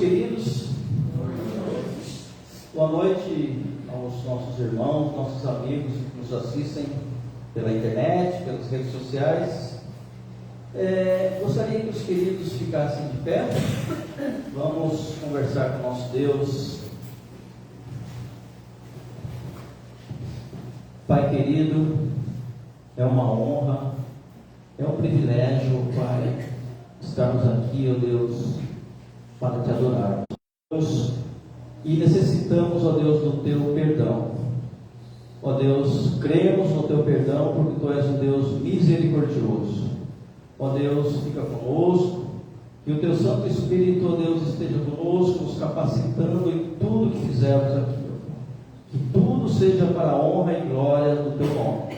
queridos. Boa noite aos nossos irmãos, nossos amigos que nos assistem pela internet, pelas redes sociais. Gostaria que os queridos ficassem de pé. Vamos conversar com o nosso Deus. Pai querido, é uma honra, é um privilégio, Pai, estarmos aqui, ó Deus, para te adorarmos. E necessitamos, ó Deus, do teu perdão. Ó Deus, cremos no teu perdão, porque tu és um Deus misericordioso. Ó Deus, fica conosco, que o teu Santo Espírito, ó Deus, esteja conosco, nos capacitando em tudo que fizermos aqui. Que tudo seja para a honra e glória do teu nome.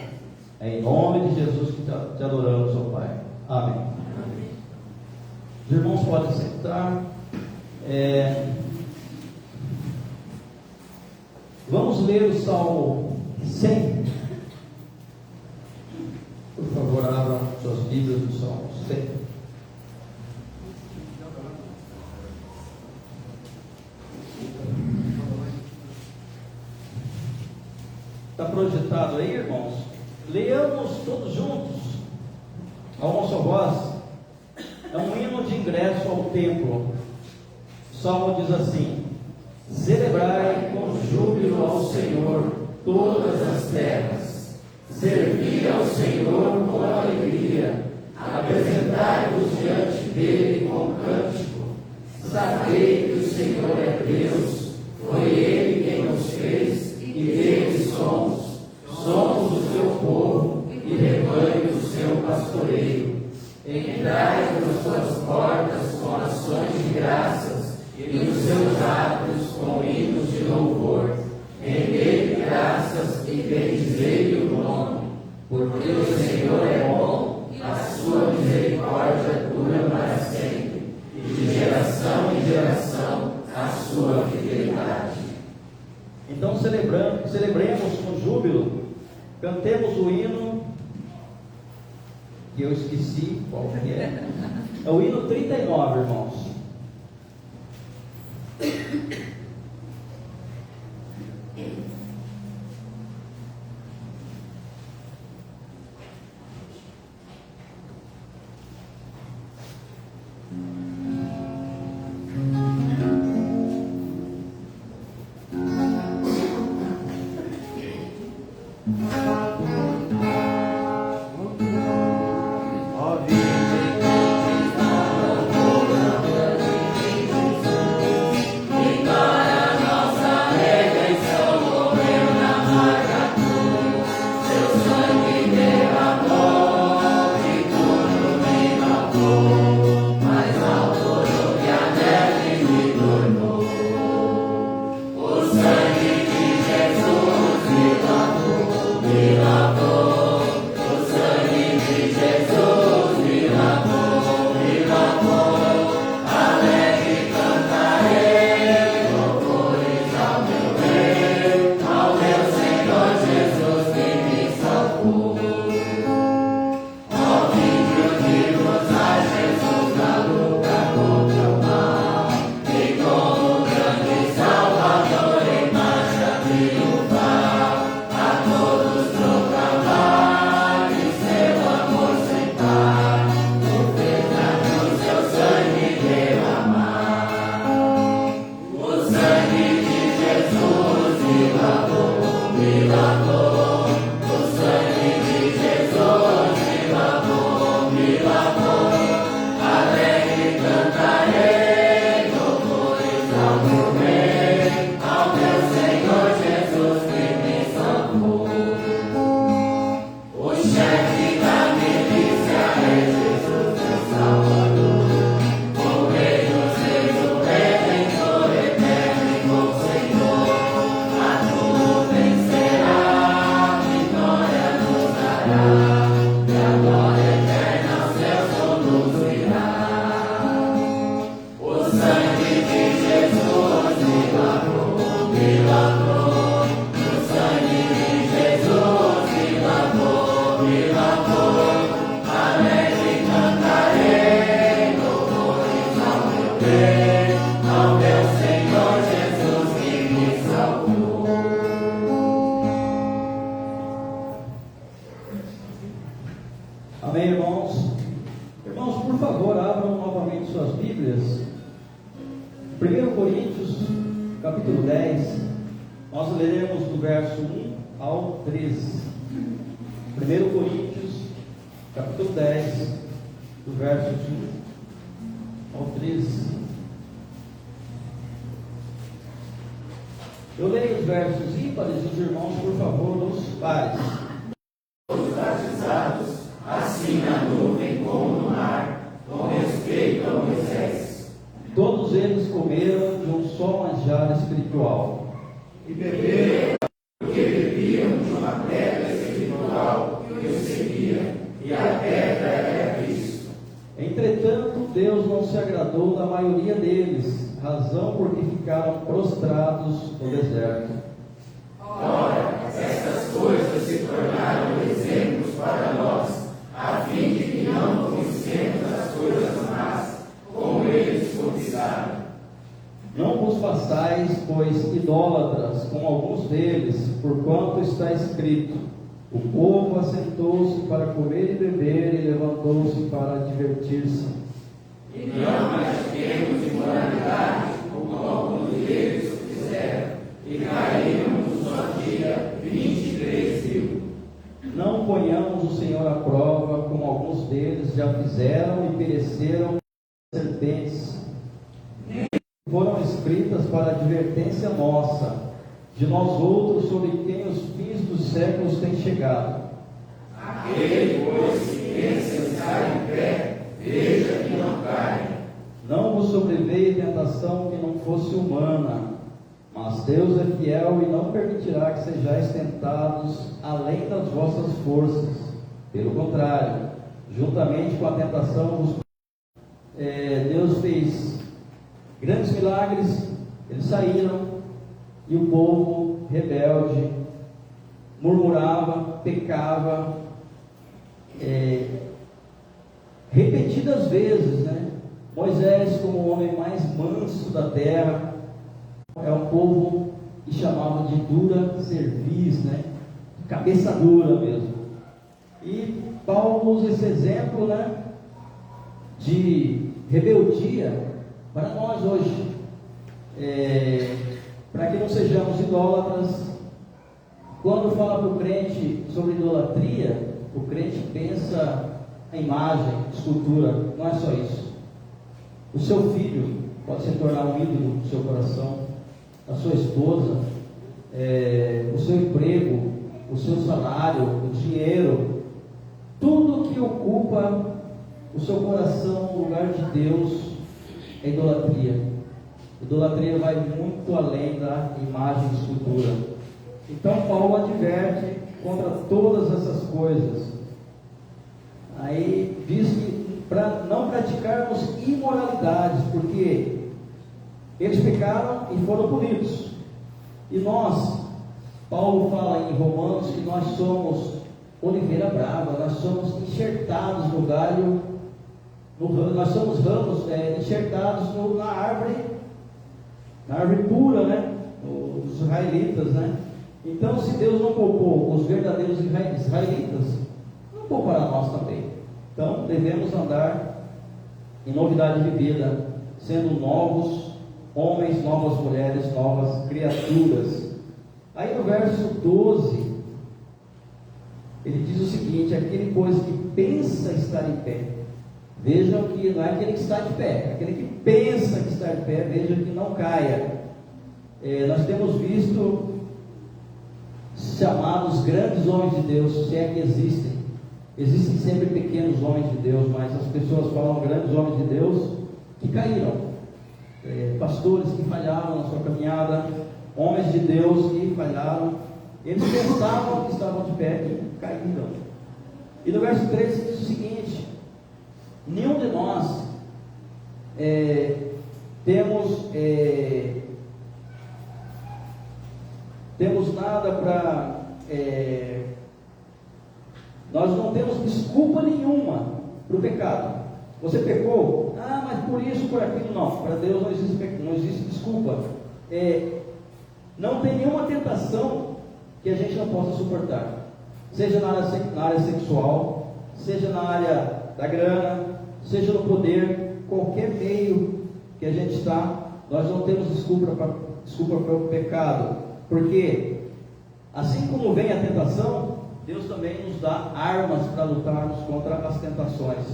É em nome de Jesus que te adoramos, ó Pai. Amém. Amém. Os irmãos podem sentar. Vamos ler o Salmo 100. Por favor, abram suas Bíblias do Salmo 100. Está projetado aí, irmãos? Leamos todos juntos, a nossa voz. É um hino de ingresso ao templo. O Salmo diz assim: celebrai com júbilo ao Senhor todas as terras, servi ao Senhor com alegria, apresentai-vos diante dele com cântico. Sabei que o Senhor é Deus, foi ele quem nos fez e dele somos o seu povo e rebanho do seu pastoreio. Entrai nas suas portas com ações de graças e nos seus átrios com hinos de louvor. Rendei graças e bendizei o nome, porque o Senhor é bom, a sua misericórdia dura para sempre, e de geração em geração a sua fidelidade. Então celebremos com júbilo, cantemos o hino, que eu esqueci qual que é. É o hino 39, irmãos. Ao 1 Coríntios, capítulo 10, nós leremos do verso 1 ao 13. 1 Coríntios, capítulo 10, do verso 1 ao 13. Eu leio os versos ímpares e os irmãos, por favor, os pares. Os batizados, assim na nuvem como no mar, com respeito a Moisés. Todos eles comeram de um só manjar espiritual. E beberam, porque bebiam de uma pedra espiritual que os seguia, e a pedra era Cristo. Entretanto, Deus não se agradou da maioria deles, razão porque ficaram prostrados no deserto. Ora, estas coisas se tornaram exemplos para nós, a fim de que não codiciemos as coisas más, como eles codiciaram. Não vos façais, pois, idólatras, como alguns deles, porquanto está escrito: o povo assentou-se para comer e beber, e levantou-se para divertir-se. E não pratiquemos imoralidade, como alguns deles o fizeram, e caíram no só dia 23.000. Não ponhamos o Senhor à prova, como alguns deles já fizeram e pereceram serpentes. Foram escritas para advertência nossa, de nós outros, sobre quem os fins dos séculos têm chegado. Aquele, pois, que pensa estar em pé, veja que não caia. Não vos sobreveio tentação que não fosse humana, mas Deus é fiel e não permitirá que sejais tentados além das vossas forças. Pelo contrário, juntamente com a tentação, Deus fez grandes milagres, eles saíram, e o povo rebelde murmurava, pecava, repetidas vezes, né? Moisés, como o homem mais manso da terra, é um povo que chamava de dura cerviz, né? Cabeça dura mesmo. E Paulo usa esse exemplo, né, de rebeldia para nós hoje, para que não sejamos idólatras. Quando fala para o crente sobre idolatria, o crente pensa em imagem, escultura. Não é só isso. O seu filho pode se tornar um ídolo no seu coração, a sua esposa, o seu emprego, o seu salário, o dinheiro, tudo que ocupa o seu coração no lugar de Deus é idolatria. Idolatria vai muito além da imagem de escultura. Então Paulo adverte contra todas essas coisas. Aí diz que para não praticarmos imoralidades, porque eles pecaram e foram punidos. E nós, Paulo fala em Romanos que nós somos oliveira brava, nós somos enxertados no galho, nós somos ramos enxertados na árvore pura, né? Os israelitas, né? Então, se Deus não poupou os verdadeiros israelitas, não poupará nós também. Então, devemos andar em novidade de vida, sendo novos homens, novas mulheres, novas criaturas. Aí no verso 12, ele diz o seguinte: aquele, pois, que pensa estar em pé. Vejam que não é aquele que está de pé, é aquele que pensa que está de pé, veja que não caia. Nós temos visto chamados grandes homens de Deus, se é que existem. Existem sempre pequenos homens de Deus, mas as pessoas falam grandes homens de Deus que caíram. Pastores que falharam na sua caminhada, homens de Deus que falharam. Eles pensavam que estavam de pé e caíram. E no verso 13 diz o seguinte: nenhum de nós temos nada para... nós não temos desculpa nenhuma para o pecado. Você pecou? Mas por isso, por aquilo. Não, para Deus não existe desculpa. Não tem nenhuma tentação que a gente não possa suportar, seja na área sexual, seja na área da grana, seja no poder, qualquer meio que a gente está, Nós não temos desculpa para o pecado, porque assim como vem a tentação, Deus também nos dá armas para lutarmos contra as tentações.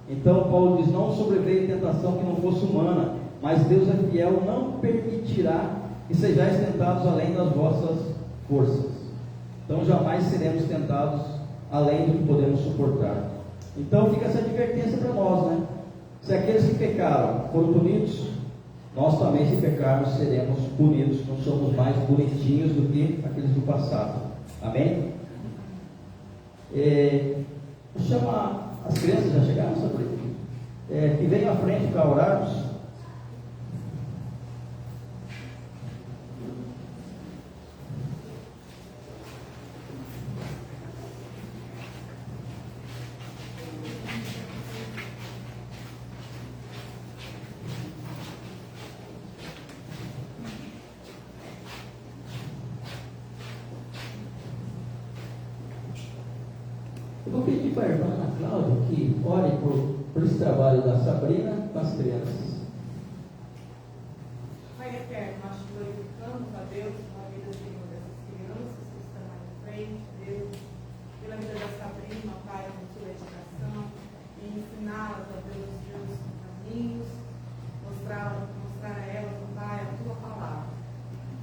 Então Paulo diz: não sobreveio tentação que não fosse humana, mas Deus é fiel, não permitirá que sejais tentados além das vossas forças. Então jamais seremos tentados além do que podemos suportar. Então fica essa advertência para nós, né? Se aqueles que pecaram foram punidos, nós também, se pecarmos, seremos punidos. Não somos mais bonitinhos do que aqueles do passado. Amém? Vou chamar as crianças, já chegaram, sobre que venham à frente para orarmos. Eu vou pedir para a irmã Ana Cláudia que ore por esse trabalho da Sabrina com as crianças. Pai eterno, nós te glorificamos, a Deus, pela vida dessas crianças que estão aí na frente, Deus, pela vida da Sabrina, Pai, a sua educação, e ensiná-las, a Deus, os teus caminhos, mostrar a elas, Pai, a tua palavra.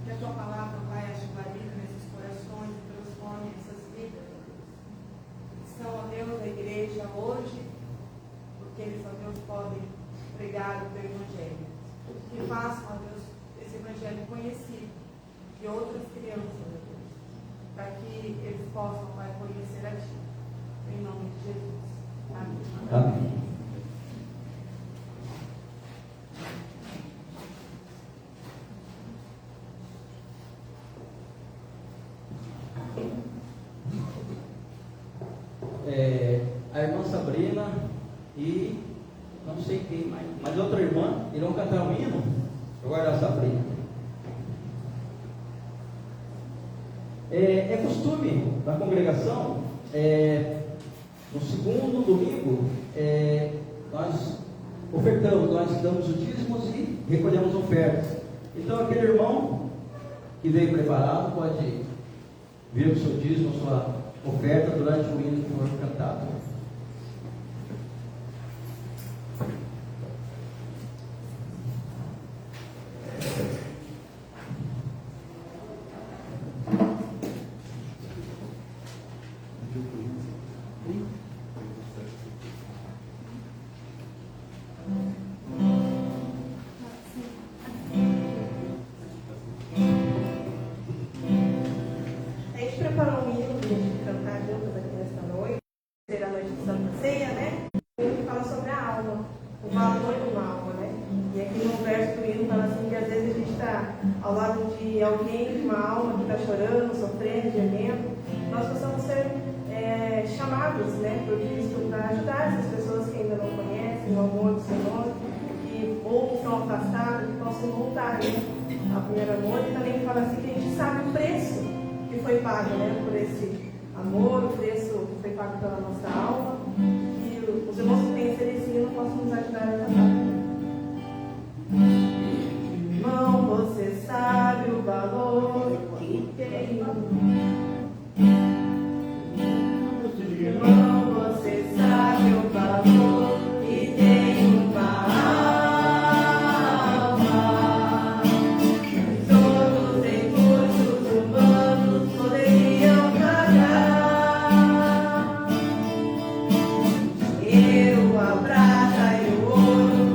Que a tua palavra, Pai, ache guarida nesses corações e transforme essas vidas, ó Deus. São, ó Deus, a igreja hoje, porque eles, ó Deus, podem pregar o teu evangelho. Que façam, ó Deus, esse evangelho conhecido de outras crianças, ó Deus, para que eles possam, Pai, conhecer a Ti. Em nome de Jesus. Amém. Amém. A irmã Sabrina e não sei quem mais, mas outra irmã irão cantar um hino para guardar a Sabrina. É costume da congregação, no segundo domingo, nós ofertamos, nós damos os dízimos e recolhemos ofertas. Então aquele irmão que veio preparado pode vir o seu dízimo, sua oferta durante o hino que for cantado. A gente preparou um hino para a gente cantar juntos aqui nesta noite, ser a noite de Santa Ceia, né? O hino que fala sobre a alma, o valor de uma alma, né? E aqui no verso do hino fala assim que às vezes a gente está ao lado de alguém, de uma alma que está chorando, sofrendo, gemendo. Nós possamos ser chamados, né, por Cristo para ajudar essas pessoas que ainda não conhecem o amor do Senhor, ou que estão afastadas, que possam voltar, né, ao primeiro amor. E também fala assim que a gente sabe o preço que foi pago, né, por esse amor, o preço que foi pago pela nossa alma. E os irmãos que conhecerem esse hino possam nos ajudar a cantar. Irmão, você sabe o valor que tem. Irmão, você sabe o valor que tem uma alma. Todos os recursos humanos poderiam pagar. Eu, a prata e o ouro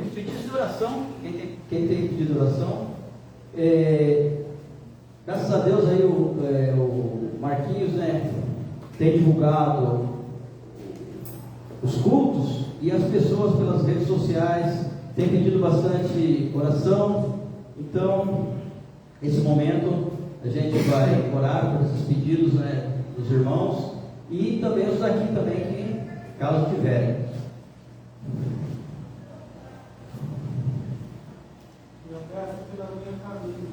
Os pedidos de oração, quem tem pedido de oração, graças a Deus aí o Marquinhos, né, tem divulgado os cultos e as pessoas pelas redes sociais têm pedido bastante oração. Então, nesse momento a gente vai orar por esses pedidos, né, dos irmãos e também os daqui também, que caso tiverem. Pela minha família.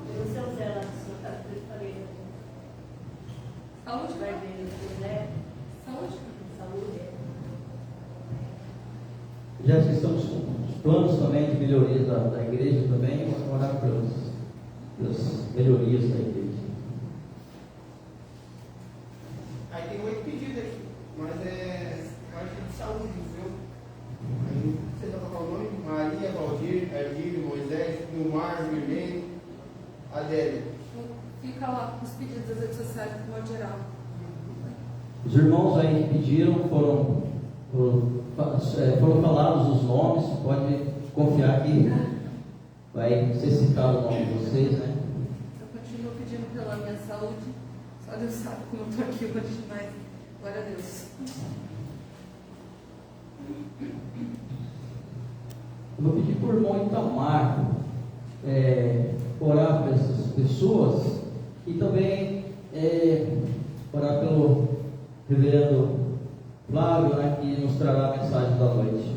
O seu Zé lá do seu caso, eu falei. Saúde, Vai ver o Zé. saúde. Saúde. Já estamos com os planos também de melhorias da igreja também, vamos orar pelas melhorias da igreja. Aí tem 8 pedidos aqui, mas é de saúde, viu? Aí você já tocar o nome? Maria, Valdir, Erlírio, Moisés, Nilmar, Virlene, Adélia. Fica lá os pedidos das redes sociais, de modo geral. Os irmãos aí que pediram foram falados os nomes, pode confiar que vai ser citado o nome de vocês, né? Eu continuo pedindo pela minha saúde. Só Deus sabe como eu estou aqui hoje, mas glória a Deus. Eu vou pedir para o irmão Itamar orar para essas pessoas e também orar pelo reverendo Flávio, né, que nos trará a mensagem da noite.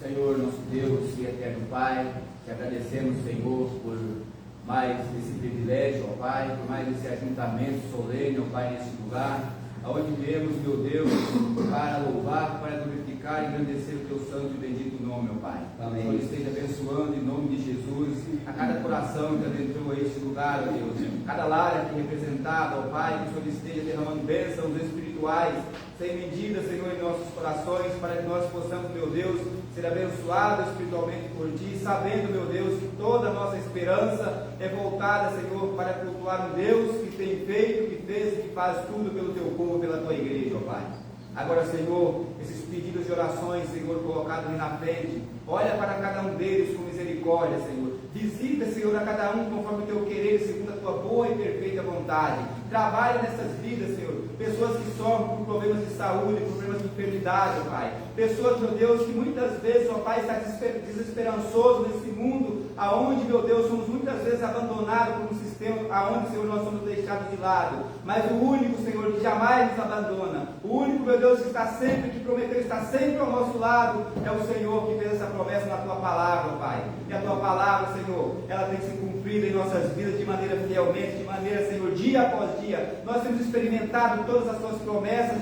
Senhor, nosso Deus e eterno Pai, te agradecemos, Senhor, por mais esse privilégio, ó Pai, por mais esse ajuntamento solene, ó Pai, nesse lugar, aonde viemos, meu Deus, para louvar, para glorificar e engrandecer o teu santo e bendito nome, ó Pai. Amém. Que o Senhor esteja abençoando em nome de Jesus a cada coração que adentrou a este lugar, ó Deus, cada lar aqui representado, ó Pai, que o Senhor esteja derramando bênçãos espirituais sem medida, Senhor, em nossos corações, para que nós possamos, meu Deus, ser abençoados espiritualmente por Ti, sabendo, meu Deus, que toda a nossa esperança é voltada, Senhor, para cultuar um Deus que tem feito, que fez e que faz tudo pelo Teu povo, pela Tua igreja, ó Pai. Agora, Senhor, esses pedidos de orações, Senhor, colocados ali na frente, olha para cada um deles com misericórdia, Senhor. Visita, Senhor, a cada um conforme o Teu querer, segundo a Tua boa e perfeita vontade. Trabalha nessas vidas, Senhor. Pessoas que sofrem por problemas de saúde, problemas de enfermidade, ó Pai. Pessoas, meu Deus, que muitas vezes, ó Pai, está desesperançoso nesse mundo, aonde, meu Deus, somos muitas vezes abandonados por um sistema, aonde, Senhor, nós somos deixados de lado. Mas o único, Senhor, que jamais nos abandona, o único, meu Deus, que está sempre, que prometeu estar sempre ao nosso lado, é o Senhor que fez essa promessa na Tua palavra, ó Pai. E a Tua palavra, Senhor, ela tem que ser cumprida em nossas vidas de maneira fielmente, de maneira, Senhor, dia após dia. Nós temos experimentado todas as Tuas promessas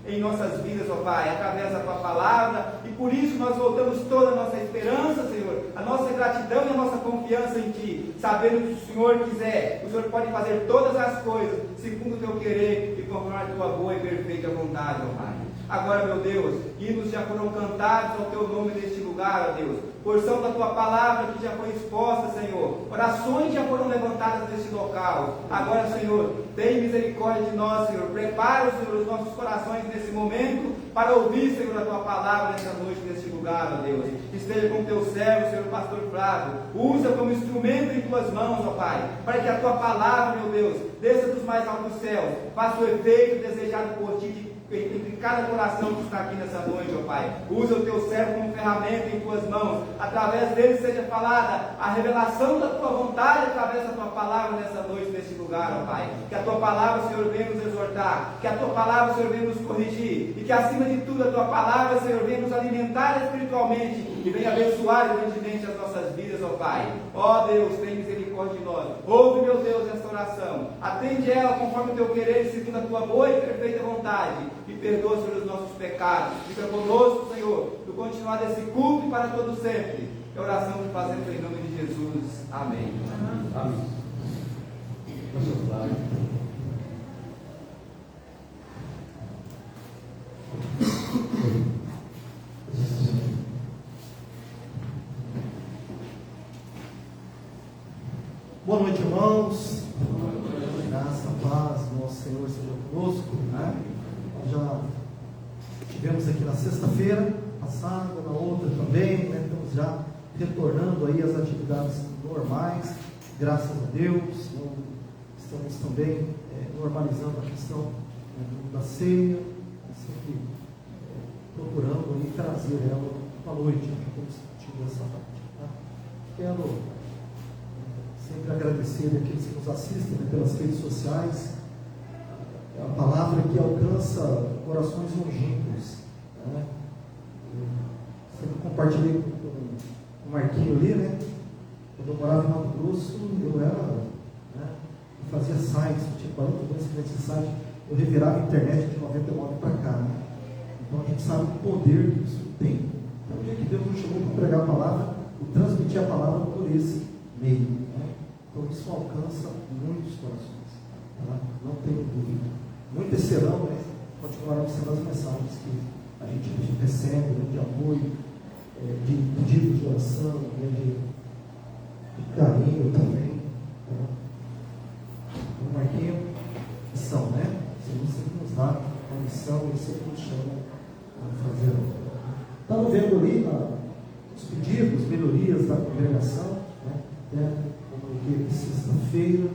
em nossas vidas, ó Pai, através da Tua palavra, e por isso nós voltamos toda a nossa esperança, Senhor, a nossa gratidão e a nossa confiança em Ti, sabendo que se o Senhor quiser, o Senhor pode fazer todas as coisas, segundo o Teu querer e conforme a Tua boa e perfeita vontade, ó Pai. Agora, meu Deus, hinos já foram cantados ao Teu nome neste lugar, ó Deus, porção da Tua palavra que já foi exposta, Senhor, orações já foram levantadas neste local. Agora, Senhor, tem misericórdia de nós, Senhor, prepara, Senhor, os nossos corações nesse momento para ouvir, Senhor, a Tua palavra nessa noite, neste lugar, ó Deus. Esteja com Teu servo, Senhor, pastor Flávio, usa como instrumento em Tuas mãos, ó Pai, para que a Tua palavra, meu Deus, desça dos mais altos céus, faça o efeito desejado por Ti entre cada coração que está aqui nessa noite, ó Pai. Usa o teu servo como ferramenta em tuas mãos. Através dele seja falada a revelação da tua vontade através da tua palavra nessa noite, nesse lugar, ó Pai. Que a tua palavra, Senhor, venha nos exortar. Que a tua palavra, Senhor, venha nos corrigir. E que acima de tudo a tua palavra, Senhor, venha nos alimentar espiritualmente. E venha abençoar grandemente as nossas vidas, ó Pai. Ó Deus, tem misericórdia de nós. Ouve, meu Deus, esta oração. Atende ela conforme o teu querer, segundo a tua boa e perfeita vontade. E perdoa, Senhor, os nossos pecados. Fica conosco, Senhor, do continuar desse culto e para todo sempre. É a oração que fazemos em nome de Jesus. Amém. Amém. Boa noite, irmãos. Graça, paz, nosso Senhor seja conosco. Nós já estivemos aqui na sexta-feira passada, na outra também, estamos já retornando aí às atividades normais, graças a Deus. Estamos também normalizando a questão da ceia, sempre procurando aí trazer ela para a noite, como discutindo essa parte. Tá? Quero sempre agradecer aqueles que nos assistem pelas redes sociais. É uma palavra que alcança corações longínquos. Né? Eu sempre compartilhei com o Marquinho ali, né? Quando eu morava em Mato Grosso, eu fazia sites, eu tinha 40 anos que fazia site, eu revirava a internet de 99 para cá. Né? Então a gente sabe o poder que isso tem. Então o dia que Deus nos chamou para pregar a palavra e transmitir a palavra por esse meio. Né? Então isso alcança muitos corações. Tá? Não tenho dúvida. Muitos serão, né? Continuarão sendo as mensagens que a gente recebe, né? De apoio, de pedido de oração, né? de carinho também. Tá? O Marquinho, missão, né? O Senhor sempre nos dá a missão e sempre nos chama a fazer. Estava vendo ali os pedidos, melhorias da congregação, né? Comuniquei sexta-feira,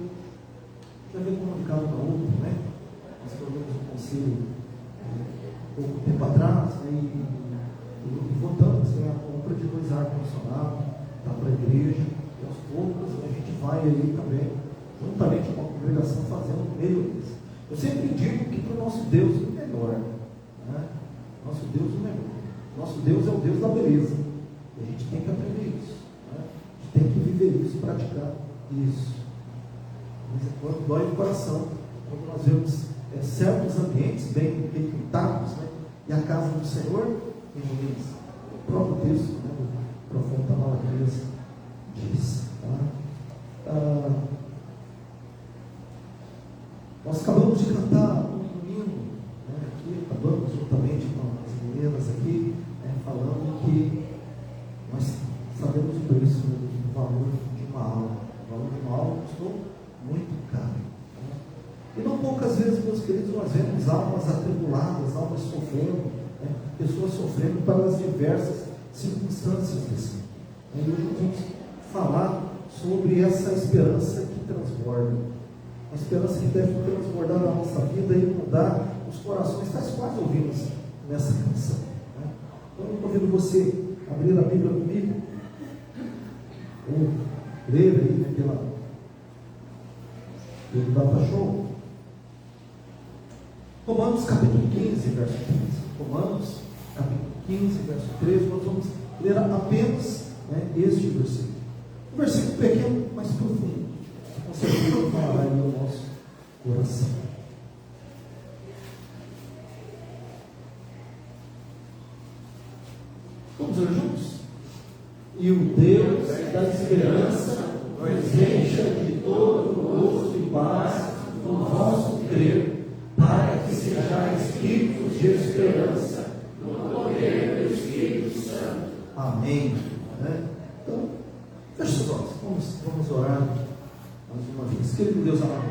já veio comunicado na outra, né? Nós formamos um conselho pouco tempo atrás, né? E votamos, né? A compra de 2 ar-condicionados para a igreja, e aos poucos a gente vai aí também, juntamente com a congregação, fazendo melhorias. Eu sempre digo que para o nosso Deus o melhor, né? Nosso Deus o melhor. Nosso Deus é o Deus da beleza, e a gente tem que aprender isso, né? A gente tem que viver isso, praticar isso. De vez em quando dói o coração quando nós vemos certos ambientes bem pintados, né? E a casa do Senhor em ruínas. O próprio texto, né? O profeta Malaquias diz. Tá? Nós acabamos de cantar um hino, né? Aqui, acabamos juntamente com as meninas aqui, né? Falando que nós sabemos o preço do valor de uma alma. O valor de uma alma custou muito caro. Né? E não poucas vezes, meus queridos, nós vemos almas atribuladas, almas sofrendo, né? Pessoas sofrendo pelas diversas circunstâncias desse mundo. E hoje nós vamos falar sobre essa esperança que transborda. A esperança que deve transbordar na nossa vida e mudar os corações, tais quais ouvimos nessa canção. Né? Então eu convido você a abrir a Bíblia comigo, ou ler aí, né, pelo Data Show. Romanos capítulo 15, verso 13. Romanos capítulo 15, verso 13. Nós vamos ler apenas, né, este versículo. Um versículo pequeno, mas profundo. Com certeza falará aí no nosso coração. Vamos ler juntos? E o Deus da esperança nos encha de todo gozo e paz no vosso crer, para que sejais ricos de esperança no poder do Espírito Santo. Amém. Então, feche os olhos. Vamos orar mais uma vez. Querido Deus amado,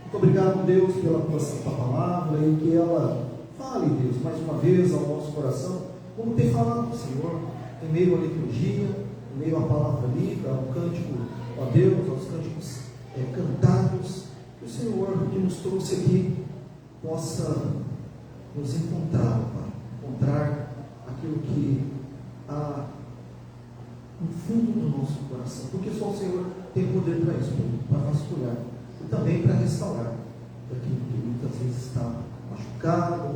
muito obrigado, Deus, pela tua santa palavra e que ela fale, Deus, mais uma vez ao nosso coração, como tem falado, Senhor, em meio à liturgia, em meio à palavra lida, ao cântico, ó Deus, aos cânticos cantados, que o Senhor que nos trouxe aqui possa nos encontrar, Pai. Encontrar aquilo que há no fundo do nosso coração. Porque só o Senhor tem poder para isso, para vasculhar. E também para restaurar aquilo que muitas vezes está machucado,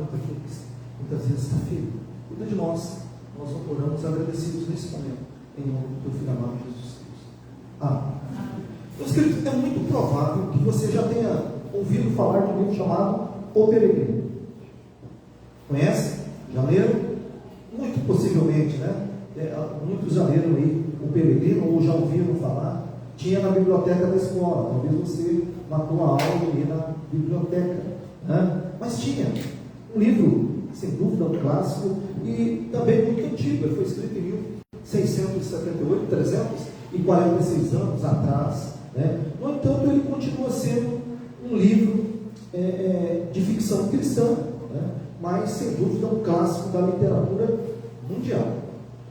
muitas vezes está ferido. Cuida de nós. Nós oramos agradecidos nesse momento, em nome do Filho amado Jesus Cristo. Amém. Meus queridos, é muito provável que você já tenha ouvido falar de um livro chamado O Peregrino. Conhece? Já leram? Muito possivelmente, né? Muitos já leram aí O Peregrino, ou já ouviram falar. Tinha na biblioteca da escola. Talvez você matou a aula ali na biblioteca, né? Mas tinha um livro, sem dúvida, um clássico, e também muito antigo. Ele foi escrito em 1678, 346 anos atrás, né? No entanto, ele continua sendo um livro de ficção cristã, né? Mas sem dúvida um clássico da literatura mundial,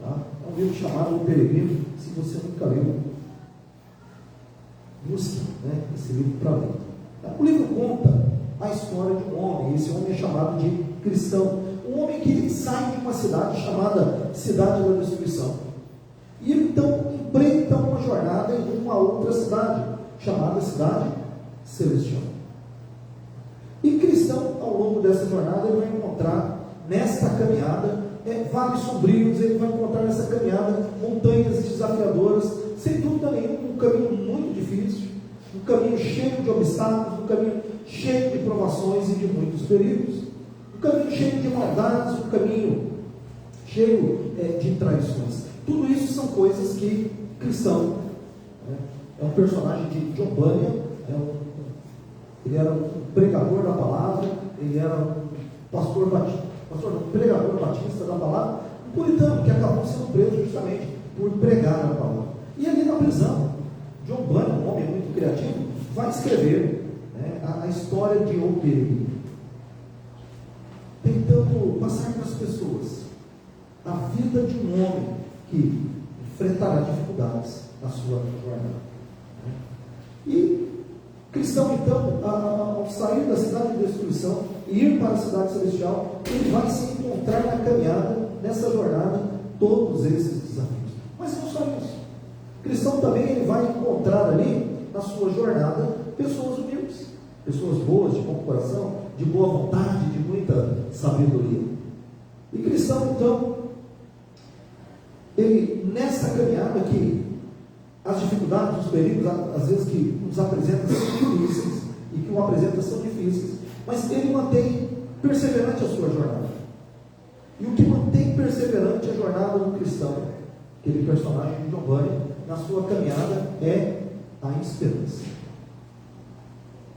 tá? É um livro chamado O Peregrino. Se você nunca leu, busque, né, esse livro para ler, tá? O livro conta a história de um homem. Esse homem é chamado de cristão, um homem que sai de uma cidade chamada Cidade da Destruição, e ele então empreenda uma jornada em uma outra cidade chamada Cidade Celestial. E cristão, ao longo dessa jornada, ele vai encontrar nesta caminhada vales sombrios, ele vai encontrar nessa caminhada montanhas desafiadoras, sem dúvida nenhuma, um caminho muito difícil, um caminho cheio de obstáculos, um caminho cheio de provações e de muitos perigos, um caminho cheio de maldades, um caminho cheio de traições. Tudo isso são coisas que cristão, né? É um personagem de John Bunyan, ele era um pregador da palavra, ele era um pregador batista da palavra, um puritano que acabou sendo preso justamente por pregar a palavra. E ali na prisão, John Bunyan, um homem muito criativo, vai escrever, né, a história de O Peregrino, tentando passar para as pessoas a vida de um homem que enfrentará dificuldades na sua jornada. E cristão, então, ao sair da cidade de destruição e ir para a cidade celestial, ele vai se encontrar na caminhada, nessa jornada, todos esses desafios. Mas não só isso. Cristão também ele vai encontrar ali, na sua jornada, pessoas humildes, pessoas boas, de bom coração, de boa vontade, de muita sabedoria. E cristão, então, ele, nessa caminhada que as dificuldades, os perigos, às vezes que nos apresentam são difíceis, e que o apresenta são difíceis, mas ele mantém perseverante a sua jornada. E o que mantém perseverante a jornada do cristão, aquele personagem de John Bunyan, na sua caminhada, é a esperança.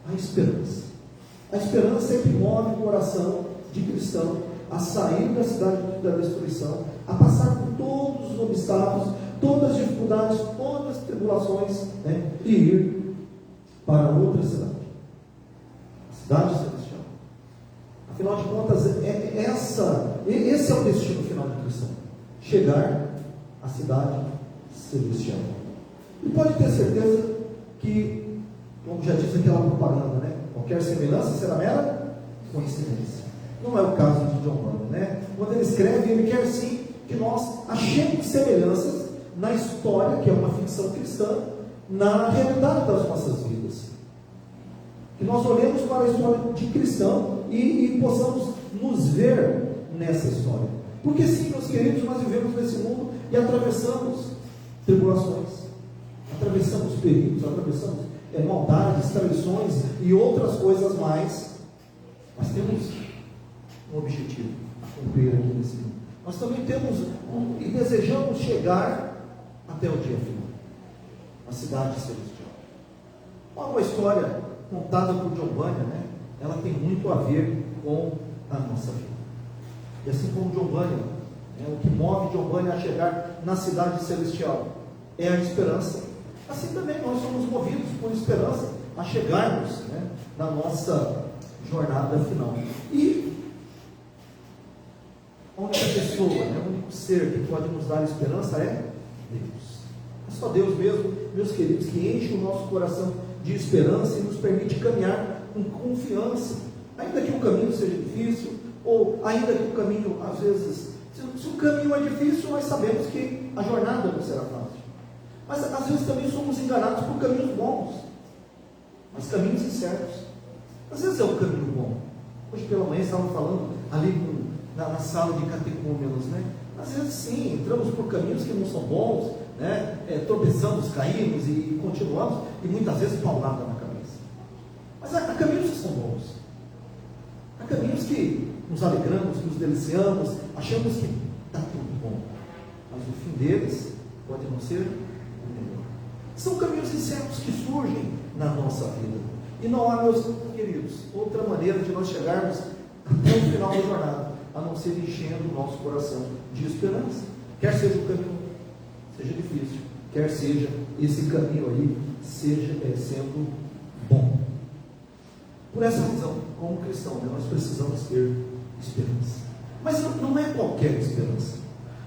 A esperança. A esperança é que move o coração de cristão a sair da cidade da destruição, a passar por todos os obstáculos, todas as dificuldades, todas as tribulações, né, e ir para outra cidade, a cidade celestial. Afinal de contas, esse é o destino final do cristão: chegar à cidade celestial. E pode ter certeza que, como já disse aquela propaganda, né, qualquer semelhança será mera coincidência. Não é o caso de John Bunyan, né? Quando ele escreve, ele quer sim que nós achemos semelhanças na história, que é uma ficção cristã, na realidade das nossas vidas. Que nós olhemos para a história de cristão e possamos nos ver nessa história. Porque sim, meus queridos, nós vivemos nesse mundo e atravessamos tribulações, atravessamos perigos, atravessamos maldades, traições e outras coisas mais. Mas temos um objetivo a cumprir aqui nesse mundo. Nós também temos e desejamos chegar até o dia final, a cidade celestial. Uma história contada por John Bunyan, né? Ela tem muito a ver com a nossa vida. E assim como John Bunyan, o que move John Bunyan a chegar na cidade celestial é a esperança. Assim também nós somos movidos por esperança a chegarmos, né, na nossa jornada final. E a única pessoa, o único ser que pode nos dar esperança é Deus. É só Deus mesmo, meus queridos, que enche o nosso coração de esperança e nos permite caminhar com confiança, ainda que o caminho seja difícil, ou ainda que o caminho, às vezes, se o caminho é difícil, nós sabemos que a jornada não será fácil. Mas às vezes também somos enganados por caminhos bons, mas caminhos incertos. Às vezes é um caminho bom. Hoje pela manhã estávamos falando ali na sala de catecúmenos, né? Às vezes sim, entramos por caminhos que não são bons, né? Tropeçamos, caímos e continuamos, e muitas vezes paulada na cabeça. Mas há caminhos que são bons. Há caminhos que nos alegramos, nos deliciamos, achamos que está tudo bom. Mas o fim deles pode não ser o melhor. São caminhos incertos que surgem na nossa vida. E não há, meus queridos, outra maneira de nós chegarmos até o final da jornada, a não ser enchendo o nosso coração de esperança. Quer seja o caminho seja difícil, quer seja esse caminho aí seja sendo bom. Por essa razão, como cristão, né, nós precisamos ter esperança. Mas não é qualquer esperança.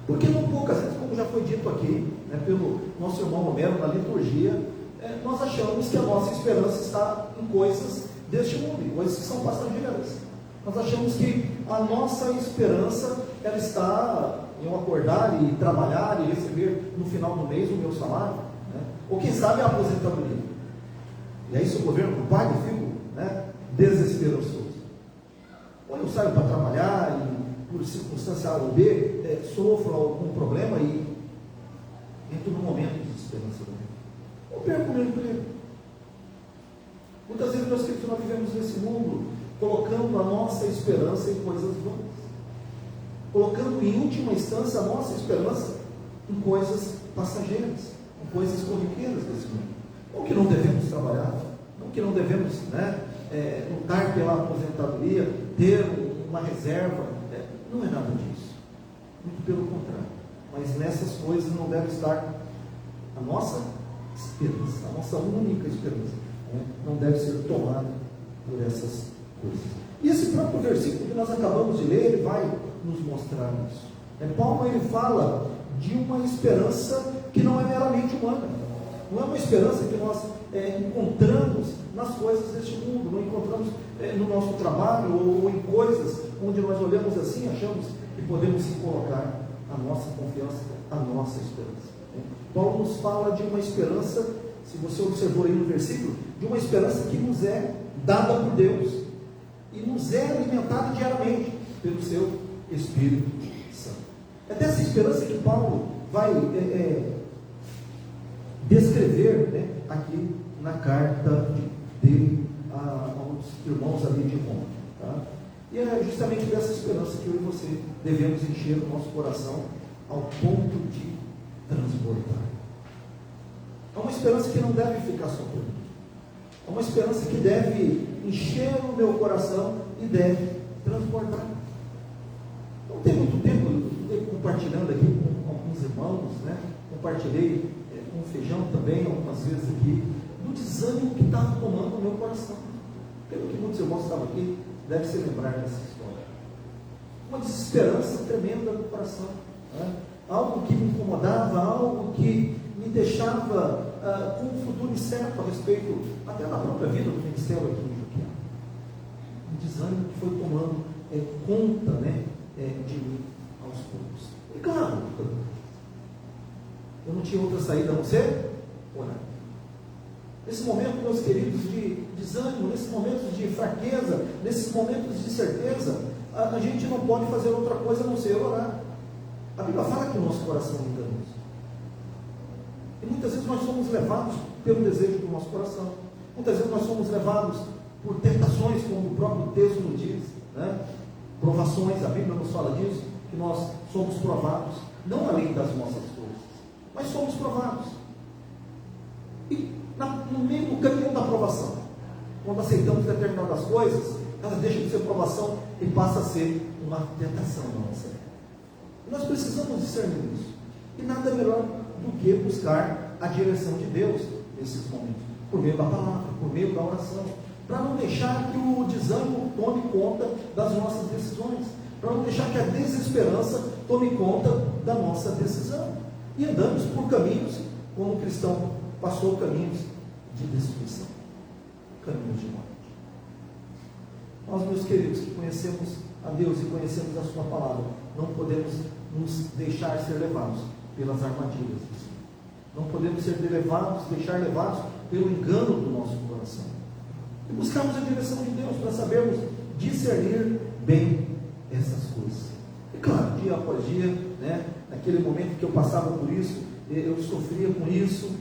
Porque não poucas vezes, como já foi dito aqui, né, pelo nosso irmão Romero na liturgia, nós achamos que a nossa esperança está em coisas deste mundo, em coisas que são passageiras. Nós achamos que a nossa esperança ela está em eu acordar e trabalhar e receber no final do mês o meu salário, né? Ou quem sabe a aposentadoria. E aí se o governo não paga, eu fico, né, desesperançoso. Ou eu saio para trabalhar e por circunstância A ou B sofro algum problema e entro num momento de desesperança. Ou perco o meu emprego. Muitas vezes, meus queridos, nós vivemos nesse mundo colocando a nossa esperança em coisas vãs, colocando em última instância a nossa esperança em coisas passageiras, em coisas corriqueiras desse mundo. Não que não devemos trabalhar, não que não devemos, né, lutar pela aposentadoria, ter uma reserva, não é nada disso, muito pelo contrário. Mas nessas coisas não deve estar a nossa esperança, a nossa única esperança, né, não deve ser tomada por essas coisas. E esse próprio versículo que nós acabamos de ler, ele vai nos mostrar isso. Paulo ele fala de uma esperança que não é meramente humana, não é uma esperança que nós encontramos nas coisas deste mundo, não encontramos no nosso trabalho ou em coisas onde nós olhamos assim e achamos que podemos colocar a nossa confiança, a nossa esperança. Paulo nos fala de uma esperança, se você observou aí no versículo, de uma esperança que nos é dada por Deus e nos é alimentada diariamente pelo seu Espírito Santo. É dessa esperança que Paulo vai descrever, né, aqui na carta dele aos irmãos ali de Roma. Tá? E é justamente dessa esperança que eu e você devemos encher o nosso coração ao ponto de transbordar. É uma esperança que não deve ficar só por mim. É uma esperança que deve encher o meu coração e deve transbordar. Não tem muito tempo, eu compartilhando aqui com alguns irmãos, né? Compartilhei com feijão também, algumas vezes aqui, do desânimo que estava tomando o meu coração. Pelo que muitos irmãos estavam aqui, deve se lembrar dessa história. Uma desesperança tremenda no coração. Né? Algo que me incomodava, algo que me deixava com um futuro incerto a respeito, até da própria vida do ministério aqui em Juquiá. Um desânimo que foi tomando conta, né, de mim aos poucos. E claro, eu não tinha outra saída a não ser orar. Nesse momento, meus queridos, de desânimo, nesses momentos de fraqueza, nesses momentos de certeza, a gente não pode fazer outra coisa a não ser orar. A Bíblia fala que o nosso coração é enganoso. E muitas vezes nós somos levados pelo desejo do nosso coração. Muitas vezes nós somos levados por tentações, como o próprio texto nos diz, né? Provações, a Bíblia nos fala disso, que nós somos provados, não além das nossas forças, mas somos provados. E no meio do caminho da provação, quando aceitamos determinadas coisas, ela deixa de ser provação e passa a ser uma tentação na nossa vida. Nós precisamos discernir isso. E nada melhor do que buscar a direção de Deus nesses momentos, por meio da palavra, por meio da oração, para não deixar que o desânimo tome conta das nossas decisões, para não deixar que a desesperança tome conta da nossa decisão. E andamos por caminhos, como o cristão passou caminhos de destruição, caminhos de morte. Nós, meus queridos, que conhecemos a Deus e conhecemos a sua palavra, não podemos nos deixar ser levados pelas armadilhas do Senhor. Não podemos deixar levados pelo engano do nosso coração. E buscarmos a direção de Deus para sabermos discernir bem essas coisas. E claro, dia após dia, né, naquele momento que eu passava por isso, eu sofria com isso,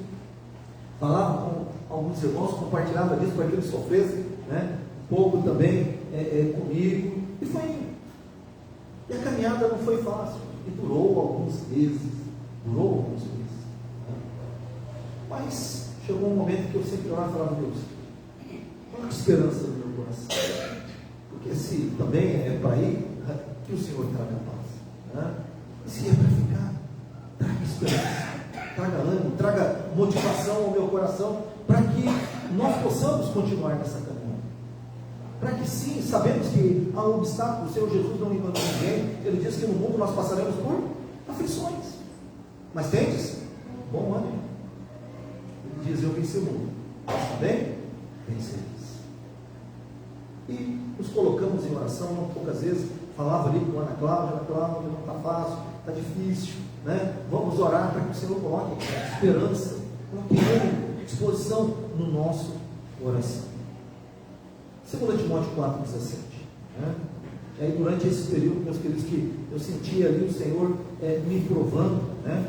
falava com alguns irmãos, compartilhava disso para que eles sofressem, né, um pouco também comigo, e a caminhada não foi fácil, e durou alguns meses, né? Mas chegou um momento que eu sempre orava e falava: Deus, coloca esperança no meu coração, porque se também é para ir, que o Senhor traga paz, né? Se é para ficar, traga esperança, traga ânimo, traga motivação ao meu coração, para que nós possamos continuar nessa caminhada. Para que sim, sabemos que há um obstáculo, o Senhor Jesus não enganou ninguém, Ele disse que no mundo nós passaremos por aflições, mas tendes bom ânimo. Ele diz: eu venci o mundo, mas também vencereis. E nos colocamos em oração, não poucas vezes, falava ali com a Ana Cláudia: não está fácil, está difícil, né? Vamos orar para que o Senhor coloque esperança, coloque ânimo, disposição no nosso coração. 2 Timóteo 4,17, né? E aí, durante esse período, meus queridos, que eu sentia ali o Senhor me provando, né?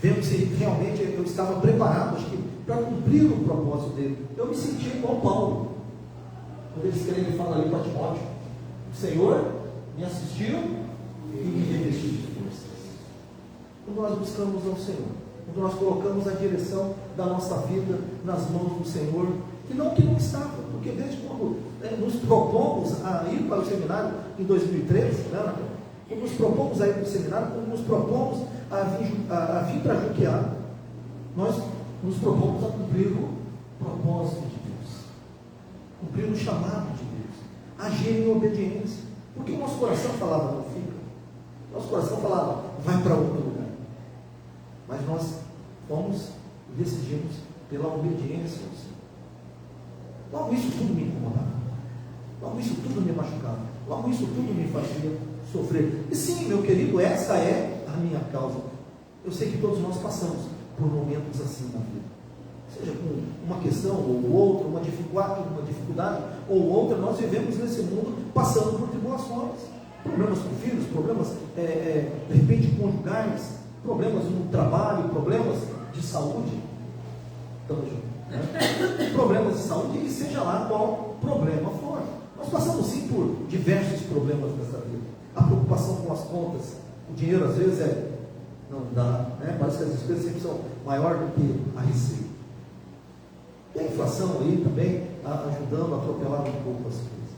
Vendo se realmente eu estava preparado, acho que para cumprir o propósito dele. Eu me sentia igual Paulo, quando ele escreve e fala ali para Timóteo: o Senhor me assistiu e me revestiu de forças. Quando nós buscamos ao Senhor, quando nós colocamos a direção da nossa vida nas mãos do Senhor, que não estava, porque desde quando nos propomos a ir para o seminário em 2013, né, quando nos propomos a ir para o seminário, quando nos propomos a vir para Juquiá, nós nos propomos a cumprir o propósito de Deus, cumprir o chamado de Deus, agir em obediência, porque o nosso coração falava: não fica, nosso coração falava: vai para outro lugar, mas nós fomos e decidimos pela obediência ao Senhor. Logo isso tudo me incomodava, logo isso tudo me machucava, logo isso tudo me fazia sofrer. E sim, meu querido, essa é a minha causa. Eu sei que todos nós passamos por momentos assim na vida, seja com uma questão ou outra, uma dificuldade ou outra. Nós vivemos nesse mundo passando por tribulações, problemas com filhos, problemas de repente conjugais, problemas no trabalho, problemas de saúde. Estamos juntos, né? Problemas de saúde, e seja lá qual problema for, nós passamos sim por diversos problemas nessa vida. A preocupação com as contas, o dinheiro às vezes não dá, né? Parece que as despesas sempre são maiores do que a receita. E a inflação aí também ajudando a atropelar um pouco as coisas.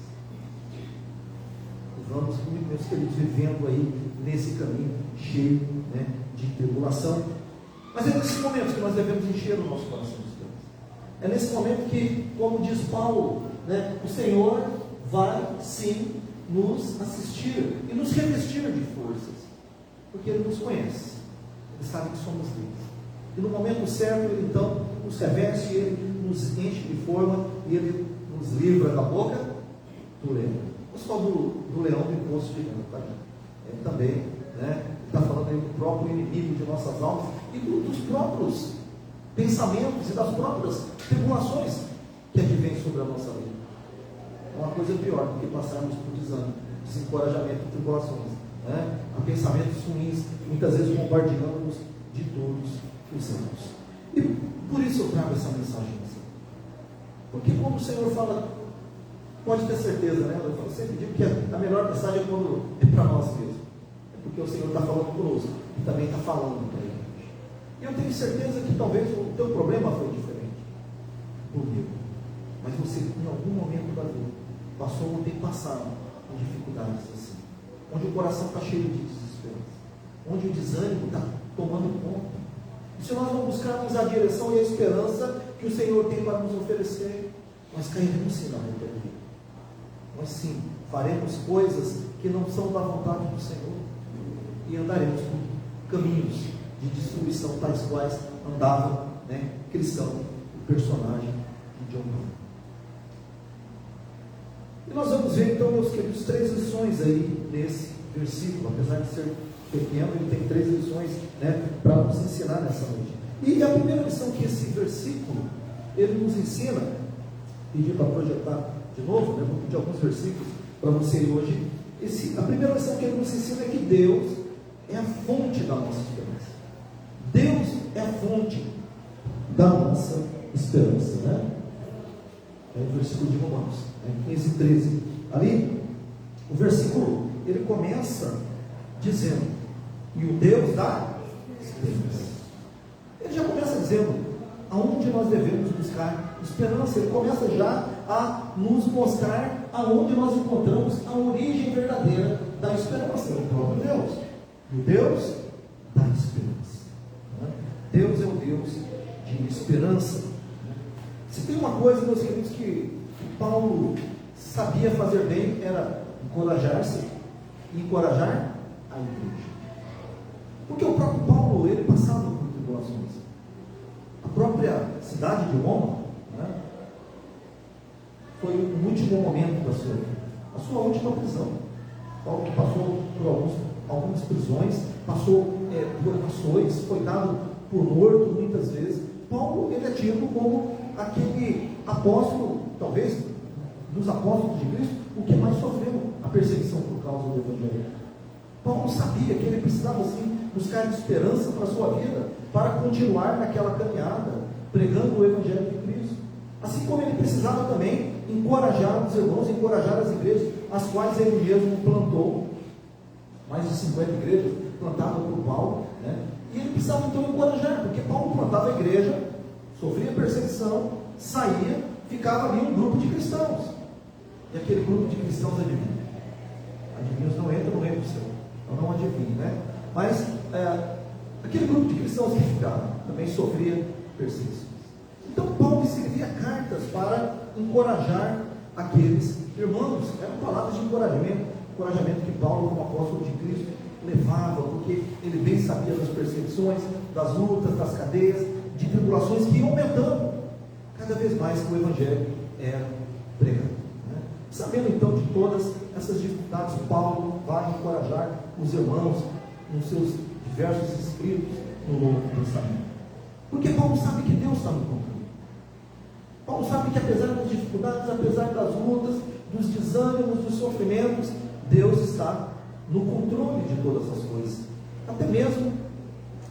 E vamos, meus queridos, vivendo aí nesse caminho cheio, né, de tribulação. Mas é nesses momentos que nós devemos encher o nosso coração de Deus. É nesse momento que, como diz Paulo, né, o Senhor vai sim nos assistir e nos revestir de forças, porque Ele nos conhece, Ele sabe que somos deles, e no momento certo Ele então nos reveste, Ele nos enche de forma e Ele nos livra da boca do leão. Não só do leão do poço gigante, tá? Ele também, né, está falando aí do próprio inimigo de nossas almas e dos próprios pensamentos e das próprias tribulações que advêm sobre a nossa vida. É uma coisa pior do que passarmos por desânimo, desencorajamento e tribulações, né? Há pensamentos ruins, muitas vezes bombardeando-nos de todos os anos. E por isso eu trago essa mensagem assim. Porque como o Senhor fala, pode ter certeza, né? Eu sempre digo que a melhor mensagem é quando é para nós mesmos. É porque o Senhor está falando conosco e também está falando para ele. E eu tenho certeza que talvez o teu problema foi diferente do meu, mas você em algum momento da vida passou ou tem passado por dificuldades assim, onde o coração está cheio de desesperança, onde o desânimo está tomando conta. E se nós não buscarmos a direção e a esperança que o Senhor tem para nos oferecer, nós cairemos sim na rebeldia. Nós sim faremos coisas que não são da vontade do Senhor e andaremos por caminhos de destruição tais quais andava, né, Cristão, o personagem de John Brown. E nós vamos ver então, meus queridos, 3 lições aí nesse versículo. Apesar de ser pequeno, ele tem 3 lições, né, para nos ensinar nessa noite. E a primeira lição que esse versículo ele nos ensina, pedir para projetar de novo, né, vou pedir alguns versículos para você hoje. A primeira lição que ele nos ensina é que Deus é a fonte da nossa esperança. Deus é a fonte da nossa esperança, né? É o versículo de Romanos, né? 15 e 13. Ali, o versículo, ele começa dizendo, e o Deus da esperança. Ele já começa dizendo aonde nós devemos buscar esperança. Ele começa já a nos mostrar aonde nós encontramos a origem verdadeira da esperança, o próprio Deus. O Deus da esperança, né? Deus é o Deus de esperança. Se tem uma coisa, meus queridos, que Paulo sabia fazer bem, era encorajar-se e encorajar a igreja. Porque o próprio Paulo, ele passava por tribulações. A própria cidade de Roma, né, foi o último momento da sua vida, a sua última prisão. Paulo que passou por algumas prisões, passou por açoites, foi dado por morto muitas vezes. Paulo, ele é tido como aquele apóstolo, talvez dos apóstolos de Cristo, o que mais sofreu a perseguição por causa do Evangelho. Paulo sabia que ele precisava sim buscar esperança para a sua vida, para continuar naquela caminhada, pregando o Evangelho de Cristo. Assim como ele precisava também encorajar os irmãos, encorajar as igrejas, as quais ele mesmo plantou, mais de 50 igrejas plantadas por Paulo, né? E ele precisava então encorajar, porque Paulo plantava a igreja, sofria perseguição, saía, ficava ali um grupo de cristãos. E aquele grupo de cristãos adivinha? Adivinhos não entram no reino do céu, então não adivinha, né? Mas aquele grupo de cristãos que ficava também sofria perseguições. Então Paulo escrevia cartas para encorajar aqueles irmãos. Eram palavras de encorajamento que Paulo, como apóstolo de Cristo, levava, porque ele bem sabia das perseguições, das lutas, das cadeias, de tribulações que iam aumentando cada vez mais que o Evangelho era pregado, né? Sabendo então de todas essas dificuldades, Paulo vai encorajar os irmãos nos seus diversos escritos no Novo Testamento, porque Paulo sabe que Deus está no controle. Paulo sabe que apesar das dificuldades, apesar das lutas, dos desânimos, dos sofrimentos, Deus está no controle de todas as coisas, até mesmo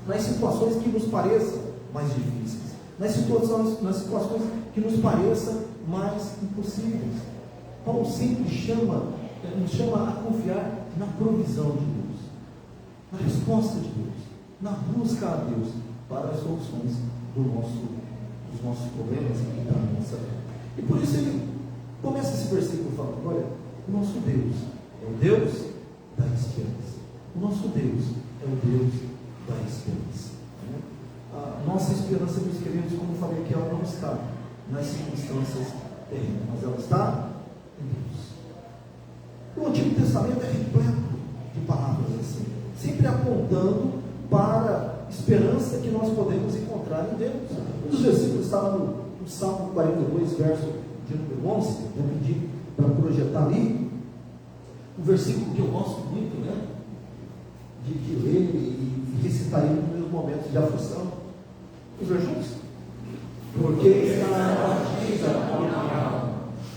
nas situações que nos pareçam mais difíceis, nas situações que nos pareçam mais impossíveis. Paulo sempre nos chama a confiar na provisão de Deus, na resposta de Deus, na busca a Deus para as soluções dos nossos problemas e da nossa vida. E por isso ele começa esse versículo falando: olha, o nosso Deus é o Deus da esperança. O nosso Deus é o Deus da esperança. A nossa esperança, meus queridos, como eu falei aqui, ela não está nas circunstâncias terrenas, mas ela está em Deus. O Antigo Testamento é repleto de palavras assim, sempre apontando para a esperança que nós podemos encontrar em Deus. Um dos versículos está no Salmo 42, verso de número 11, vou pedir para projetar ali, um versículo que eu gosto muito, né, de ler e recitar ele nos meus momentos de aflição. Os versículos: porque está abatida a minha alma,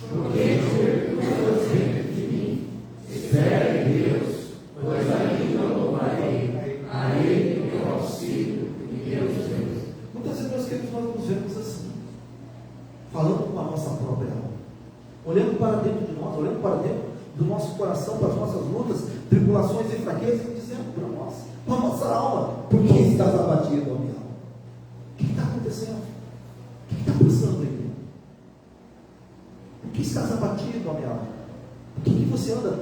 porque Deus dentro de mim, espere em Deus, pois ainda louvarei a Ele meu auxílio e Deus Deus. Muitas vezes, meus queridos, nós nos vemos assim, falando com a nossa própria alma, olhando para dentro de nós, olhando para dentro do nosso coração, para as nossas lutas, tribulações e fraquezas, e dizendo para nós, para a nossa alma: por que estás abatido, ó minha alma? O que está acontecendo? O que está passando aí? Por que estás abatido, ó minha alma? Por que você anda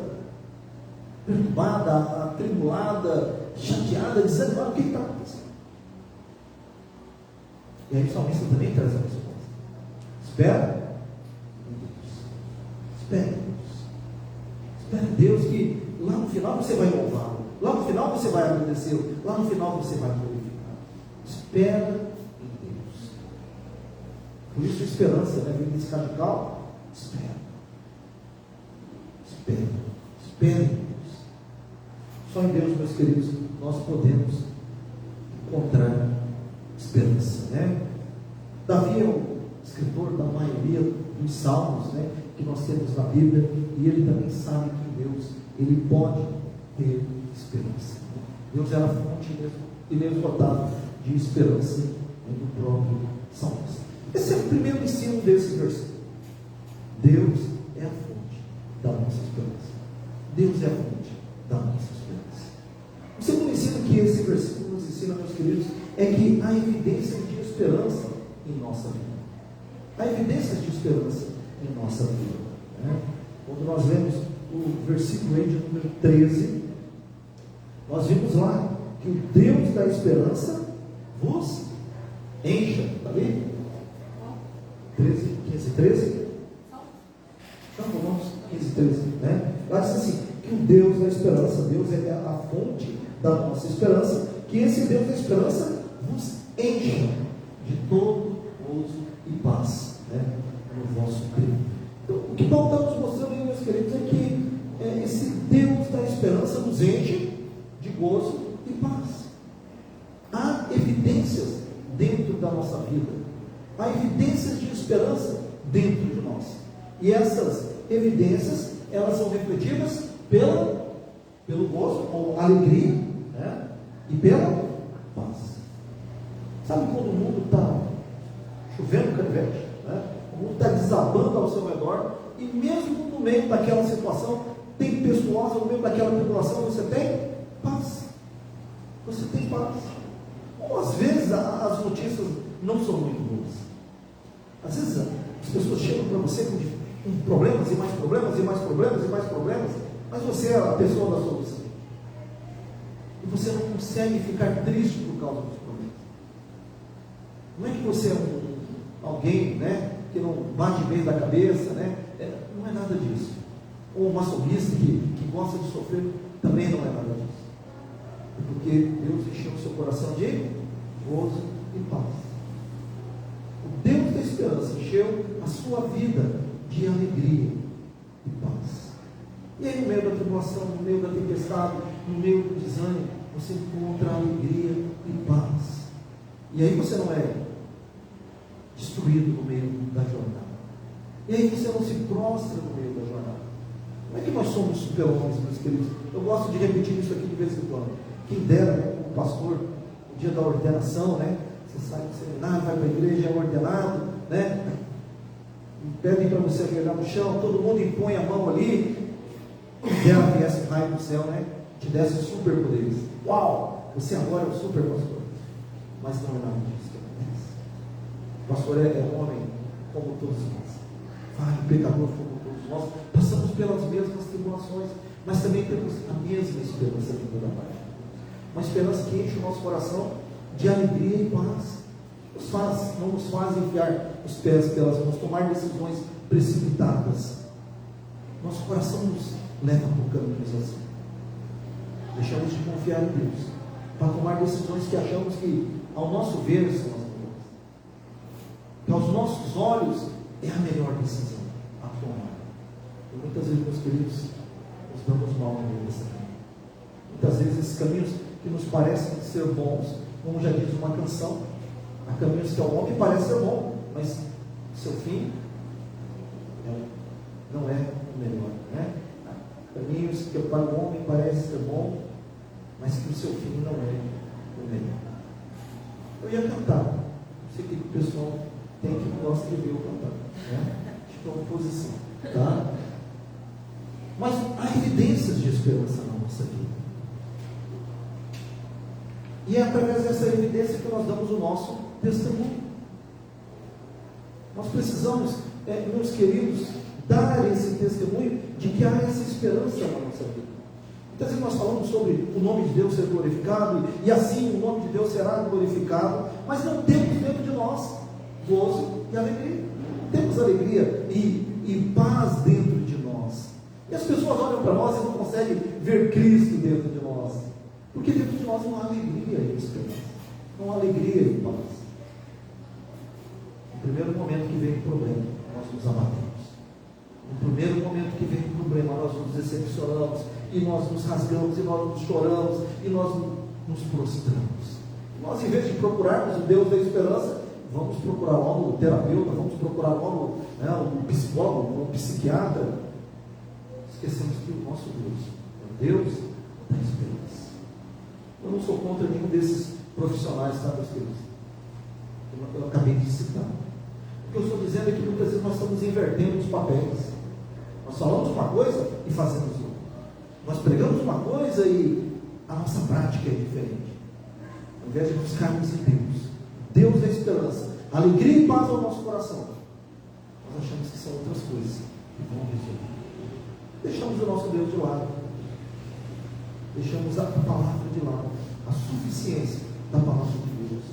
perturbada, atribulada, chateada, desanimada? O que está acontecendo? E aí o salmista também traz a resposta: espera em Deus. Espera em Deus. Espera em Deus, que lá no final você vai louvá-lo, lá no final você vai agradecê-lo, lá no final você vai glorificar. Espera em Deus. Por isso esperança, né? Vem desse radical: espera. Espere em Deus. Só em Deus, meus queridos, nós podemos encontrar esperança, né? Davi é o escritor da maioria dos salmos, né, que nós temos na Bíblia, e ele também sabe que em Deus ele pode ter esperança. Deus era a fonte inesgotável de esperança no próprio salmista. Esse é o primeiro ensino desse versículo. Deus é a fonte da nossa esperança. Deus é a fonte da nossa esperança. O segundo ensino que esse versículo nos ensina, meus queridos, é que há evidências de esperança em nossa vida. Há evidências de esperança em nossa vida, né? Quando nós lemos o versículo aí de número 13, nós vimos lá que o Deus da esperança vos encha. Está ali? 15:13? Não, vamos 15:13, né? Lá diz assim, que o Deus da esperança, Deus é a fonte da nossa esperança, que esse Deus da esperança vos encha de todo gozo e paz, né, no vosso crer. Então, o que Paulo está nos mostrando aí, meus queridos, é que esse Deus da esperança nos enche de gozo e paz. Há evidências dentro da nossa vida, há evidências de esperança dentro de nós, e essas evidências, elas são refletidas pelo gozo ou alegria, né, e pela paz. Sabe quando o mundo está chovendo canivete, né? O mundo está desabando ao seu redor, e mesmo no meio daquela situação tempestuosa, no meio daquela tribulação, você tem paz. Você tem paz. Ou às vezes as notícias não são muito boas. Às vezes as pessoas chegam para você com problemas e mais problemas e mais problemas e mais problemas, mas você é a pessoa da solução. E você não consegue ficar triste por causa dos problemas. Não é que você é alguém, né, que não bate bem da cabeça, né? Não é nada disso. Ou um maçonista que gosta de sofrer, também não é nada disso. É porque Deus encheu o seu coração de gozo e paz. O Deus da esperança encheu a sua vida de alegria e paz. E aí, no meio da tribulação, no meio da tempestade, no meio do desânimo, você encontra alegria e paz. E aí você não é destruído no meio da jornada. E aí você não se prostra no meio da jornada. Não é que nós somos super-homens, meus queridos. Eu gosto de repetir isso aqui de vez em quando. Quem dera, né, o pastor, no dia da ordenação, né? Você sai do seminário, vai para a igreja, é ordenado, né? Pedem para você ajoelhar no chão, todo mundo impõe a mão ali. Quem dera viesse um raio do céu, né? Te desse superpoderes. Uau! Você agora é o super pastor. Mas não é nada disso que acontece. O pastor é um homem como todos nós. Um pecador como todos nós. Passamos pelas mesmas tribulações, mas também temos a mesma esperança vinda da parte. Uma esperança que enche o nosso coração de alegria e paz. Não nos faz enfiar os pés pelas mãos, tomar decisões precipitadas. Nosso coração nos leva por caminhos assim. Deixamos de confiar em Deus para tomar decisões que achamos que, ao nosso ver, são as melhores. Que aos nossos olhos é a melhor decisão a tomar. E muitas vezes, meus queridos, nos damos mal no meio dessa vida. Muitas vezes esses caminhos que nos parecem ser bons, como já diz uma canção, há caminhos que ao homem parece ser bom, mas seu fim não é o melhor, né? Há caminhos que para o homem parece ser bom, mas que o seu fim não é o melhor. Eu ia cantar, não sei o que o pessoal tem que gosta de ver eu cantar, né? Acho que é uma posição, tá? Mas há evidências de esperança na nossa vida. E é através dessa evidência que nós damos o nosso testemunho. Nós precisamos, meus queridos, dar esse testemunho de que há essa esperança na nossa vida. Muitas vezes nós falamos sobre o nome de Deus ser glorificado, e assim o nome de Deus será glorificado, mas não temos dentro de nós gozo e alegria. Temos alegria e paz dentro de nós. E as pessoas olham para nós e não conseguem ver Cristo dentro de nós. Porque dentro de nós não há alegria e esperança. Não há alegria e paz. No primeiro momento que vem o problema, nós nos abatemos. No primeiro momento que vem o problema, nós nos decepcionamos, e nós nos rasgamos, e nós nos choramos, e nós nos prostramos. Nós, em vez de procurarmos o Deus da esperança, vamos procurar logo o terapeuta, vamos procurar logo um psicólogo, um psiquiatra. Esquecemos que o nosso Deus é o Deus da esperança. Eu não sou contra nenhum desses profissionais, tá, meus queridos? Eu acabei de citar. O que eu estou dizendo é que muitas vezes nós estamos invertendo os papéis. Nós falamos uma coisa e fazemos outra. Nós pregamos uma coisa e a nossa prática é diferente. Ao invés de buscarmos em Deus, Deus da esperança, alegria e paz ao nosso coração, nós achamos que são outras coisas que vão resolver. Deixamos o nosso Deus de lado. Deixamos a palavra de lado. A suficiência da palavra de Deus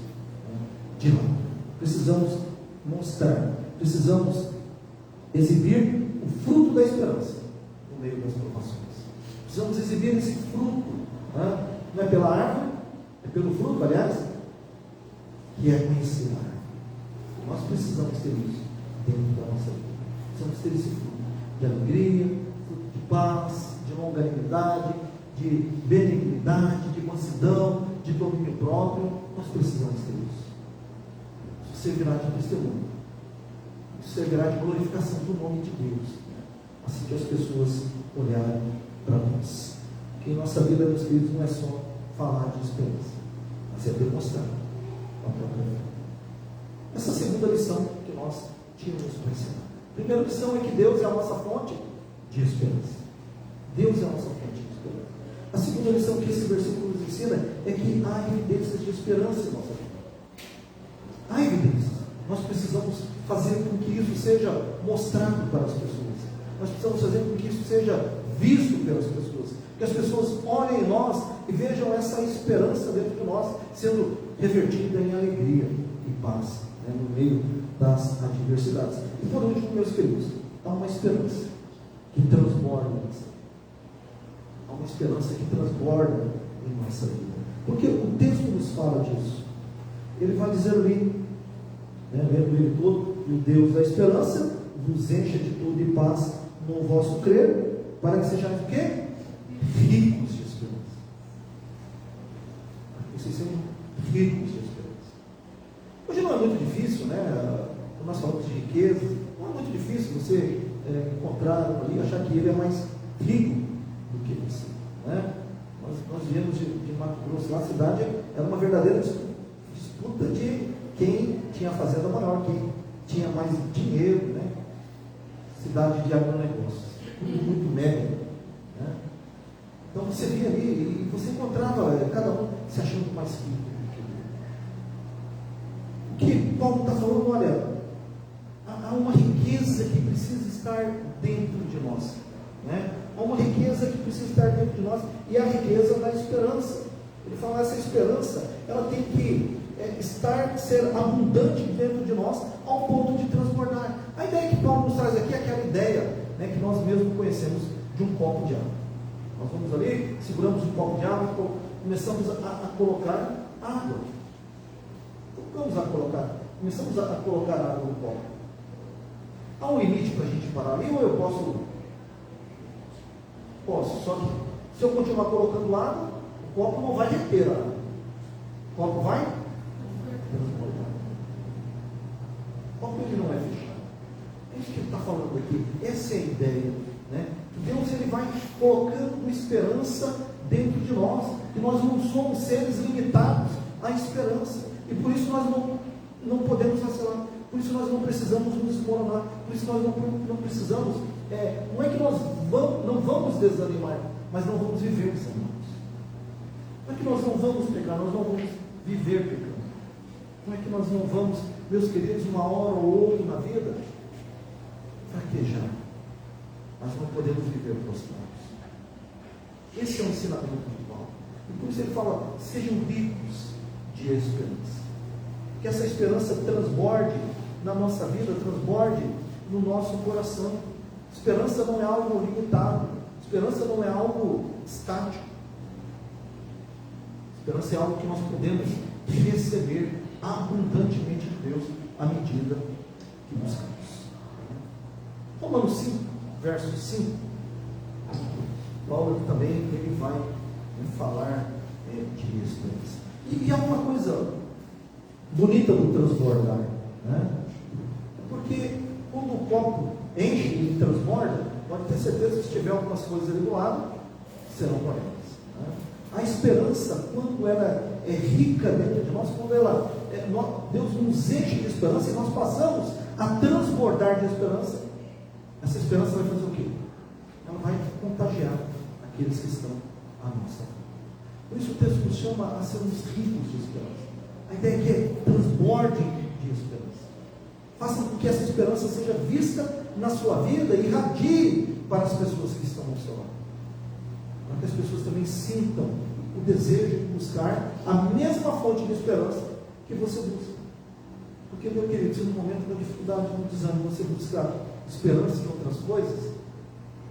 de lado. Precisamos mostrar, precisamos exibir o fruto da esperança no meio das provações. Precisamos exibir esse fruto. Não é pela árvore, é pelo fruto, aliás, que é conhecer a árvore. Nós precisamos ter isso dentro da nossa vida. Precisamos ter esse fruto de alegria, fruto de paz, de longanimidade, de benignidade, de mansidão, de domínio próprio. Nós precisamos ter isso. Isso servirá de testemunho. Isso servirá de glorificação do nome de Deus, assim que as pessoas olharem para nós. Porque em nossa vida, meus queridos, não é só falar de esperança, mas é demonstrar a própria fé. Essa é a segunda lição que nós tínhamos para ensinar. A primeira lição é que Deus é a nossa fonte de esperança. Deus é a nossa fonte de esperança. A segunda lição que esse versículo nos ensina é que há evidências de esperança em nossa vida. Há evidências. Nós precisamos fazer com que isso seja mostrado para as pessoas. Nós precisamos fazer com que isso seja visto pelas pessoas. Que as pessoas olhem em nós e vejam essa esperança dentro de nós sendo revertida em alegria e paz, no meio das adversidades. E por último, meus queridos, há uma esperança que transborda em nossa vida. Há uma esperança que transborda em nossa vida. Porque o texto nos fala disso. Ele vai dizer ali, lendo ele todo, e o Deus da esperança vos encha de tudo e paz no vosso crer, para que sejais o quê? Ricos de esperança. Vocês sejam ricos de esperança. Hoje não é muito difícil, quando nós falamos de riqueza, não é muito difícil você encontrar ali, achar que ele é mais rico do que você. Nós viemos de Mato Grosso, lá a cidade era uma verdadeira disputa de quem tinha a fazenda maior, quem tinha mais dinheiro, cidade de agronegócios, tudo muito médio. Então você via ali e você encontrava cada um se achando mais rico do que o que Paulo está falando, olha, há uma riqueza que precisa estar dentro de nós, há uma riqueza que precisa estar dentro de nós, e a riqueza da esperança. Ele fala, essa esperança, ela tem que ser abundante dentro de nós, ao ponto de transbordar. A ideia que Paulo nos traz aqui é aquela ideia que nós mesmos conhecemos de um copo de água. Nós vamos ali, seguramos um copo de água e começamos a colocar água. Começamos a colocar água no copo. Há um limite para a gente parar ali, ou eu posso? Posso, só que se eu continuar colocando água, o copo não vai reter a água. O copo vai transbordar. O copo ele não é fechado. É isso que ele está falando aqui. Essa é a ideia. Deus ele vai colocando esperança dentro de nós, e nós não somos seres limitados à esperança, e por isso nós não podemos vacilar, por isso nós não precisamos nos desmoronar, por isso nós não precisamos, não é que nós não vamos desanimar, mas não vamos viver desanimados. Não é que nós não vamos pecar, nós não vamos viver pecando. Não é que nós não vamos, meus queridos, uma hora ou outra na vida fraquejar, mas não podemos viver prostrados. Esse é o ensinamento de Paulo. E por isso ele fala, sejam ricos de esperança. Que essa esperança transborde na nossa vida, transborde no nosso coração. Esperança não é algo limitado. Esperança não é algo estático. Esperança é algo que nós podemos receber abundantemente de Deus à medida que buscamos. Romanos 5, verso 5, Paulo também ele vai falar de esperança. E há uma coisa bonita do transbordar, né? Porque quando o copo enche e transborda, pode ter certeza que se tiver algumas coisas ali do lado, serão corretas, né? A esperança, quando ela é rica dentro de nós, quando Deus nos enche de esperança e nós passamos a transbordar de esperança, essa esperança vai fazer o quê? Ela vai contagiar aqueles que estão à nossa volta. Por isso o texto nos chama a sermos ricos de esperança. A ideia aqui é transborde de esperança. Faça com que essa esperança seja vista na sua vida e irradie para as pessoas que estão ao seu lado. Para que as pessoas também sintam o desejo de buscar a mesma fonte de esperança que você busca. Porque, meu querido, se no momento da dificuldade, no desânimo, você buscar esperança em outras coisas,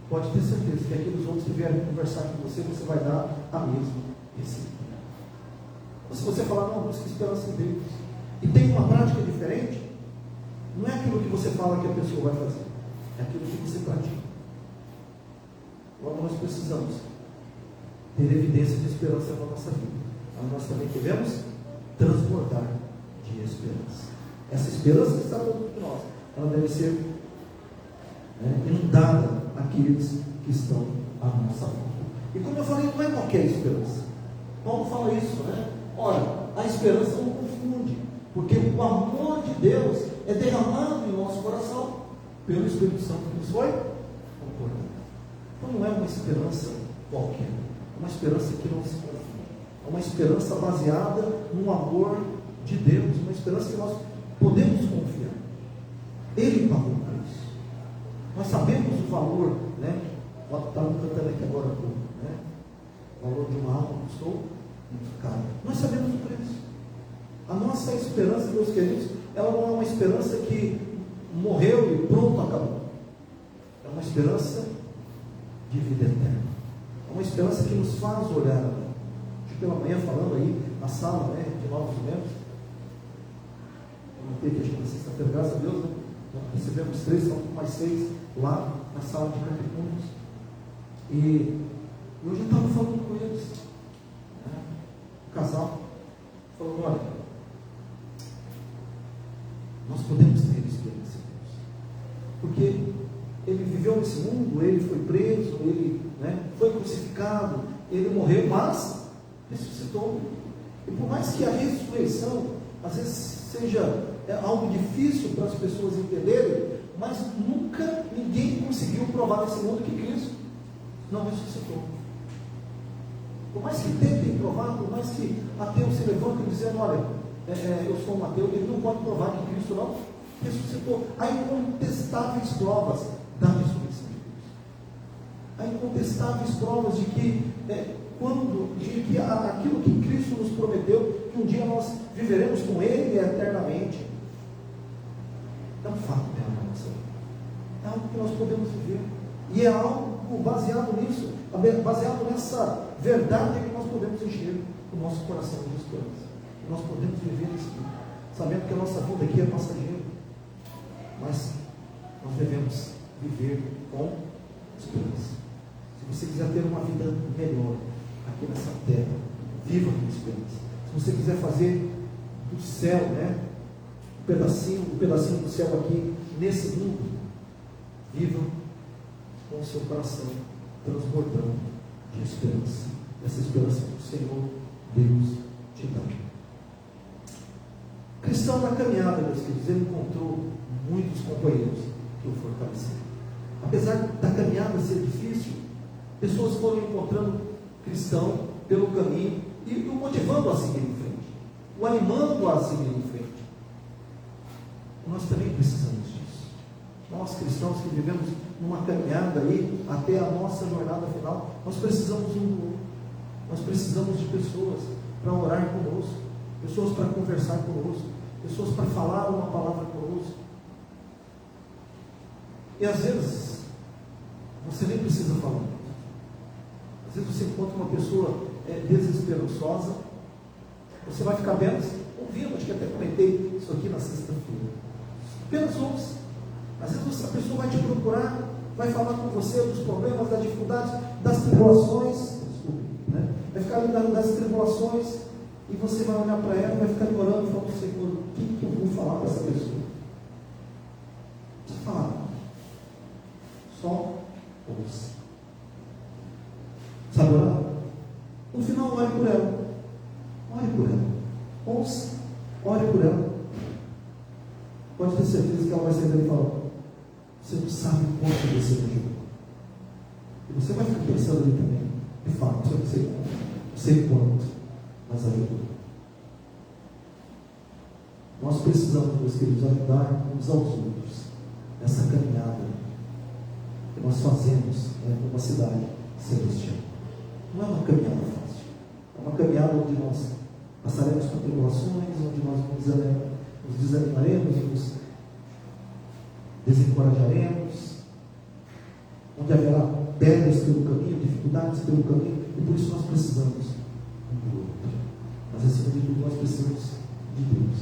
pode ter certeza que aqueles outros que vierem conversar com você, você vai dar a mesma receita. Ou se você falar, não, busca esperança em Deus, e tem uma prática diferente, não é aquilo que você fala que a pessoa vai fazer, é aquilo que você pratica. Logo nós precisamos ter evidência de esperança na nossa vida. Mas nós também devemos transbordar de esperança. Essa esperança que está dentro de nós, ela deve ser inundada àqueles que estão à nossa volta. E como eu falei, não é qualquer esperança. Paulo fala isso, né? Ora, a esperança não confunde, porque o amor de Deus é derramado em nosso coração pelo Espírito Santo que nos foi concordado. Então não é uma esperança qualquer, é uma esperança que não se confunde, é uma esperança baseada no amor de Deus, uma esperança que nós podemos confiar. Ele pagou o preço. Nós sabemos o valor, né? Estava cantando aqui agora, né? O valor de uma alma custou muito caro. Nós sabemos o preço. A nossa esperança, meus queridos, ela não é uma esperança que morreu e pronto, acabou. É uma esperança de vida eterna. É uma esperança que nos faz olhar. Hoje pela manhã, falando aí na sala, né, de novos membros, eu não tenho que acho que na sexta-feira, graças a Deus, né? Recebemos 3, são mais 6 lá na sala de Campinas. E hoje eu estava falando com eles, né? O casal, falando, olha, nós podemos ter esperança em Deus, porque ele viveu nesse mundo, ele foi preso, ele, né, foi crucificado, ele morreu, mas ressuscitou. E por mais que a ressurreição às vezes seja algo difícil para as pessoas entenderem, mas nunca ninguém conseguiu provar nesse mundo que Cristo não ressuscitou. Por mais que tentem provar, por mais que ateus se levantem dizendo, olha, eu sou um ateu, ele não pode provar que Cristo não ressuscitou. Há incontestáveis provas da ressurreição de Cristo. Há incontestáveis provas de que aquilo que Cristo nos prometeu, que um dia nós viveremos com Ele eternamente, é um fato real na nossa vida. É algo que nós podemos viver. E é algo baseado nisso, baseado nessa verdade que nós podemos encher o nosso coração de esperança. Nós podemos viver nesse mundo, sabendo que a nossa vida aqui é passageira, mas nós devemos viver com esperança. Se você quiser ter uma vida melhor aqui nessa terra, viva com esperança. Se você quiser fazer do céu, né, um pedacinho do céu aqui nesse mundo, viva com o seu coração transbordando de esperança. Essa esperança que o Senhor Deus te dá. O cristão na caminhada, meus queridos, ele encontrou muitos companheiros que o fortaleceram. Apesar da caminhada ser difícil, pessoas foram encontrando cristão pelo caminho e o motivando a seguir em frente, o animando a seguir em frente. Nós também precisamos disso. Nós cristãos que vivemos numa caminhada aí até a nossa jornada final, nós precisamos um do outro. Nós precisamos de pessoas para orar conosco, pessoas para conversar conosco, pessoas para falar uma palavra conosco. E às vezes você nem precisa falar. Às vezes você encontra uma pessoa desesperançosa, você vai ficar apenas ouvindo. Acho que até comentei isso aqui na sexta-feira. Apenas ouça. Às vezes a pessoa vai te procurar vai falar com você dos problemas, das dificuldades, das tribulações, né? Vai ficar lidando das tribulações, e você vai olhar para ela, vai ficar orando, falando, Senhor, o que eu vou falar para essa pessoa? Você fala, só ouça. Sabe orar? No final, ore por ela. Ore por ela. Ouça, ore por ela. Pode ter certeza que ela vai sair dali e falar, você não sabe quanto você me ajudou. E você vai ficar pensando ali também, de fato, eu não sei quanto, mas ajudou. Nós precisamos, meus queridos, ajudar uns aos outros nessa caminhada que nós fazemos numa cidade celestial. Não é uma caminhada fácil, é uma caminhada onde nós passaremos por tribulações, onde nós nos desanimaremos, nos desencorajaremos, onde haverá pedras pelo caminho, dificuldades pelo caminho, e por isso nós precisamos um do outro. Mas acima de tudo nós precisamos de Deus.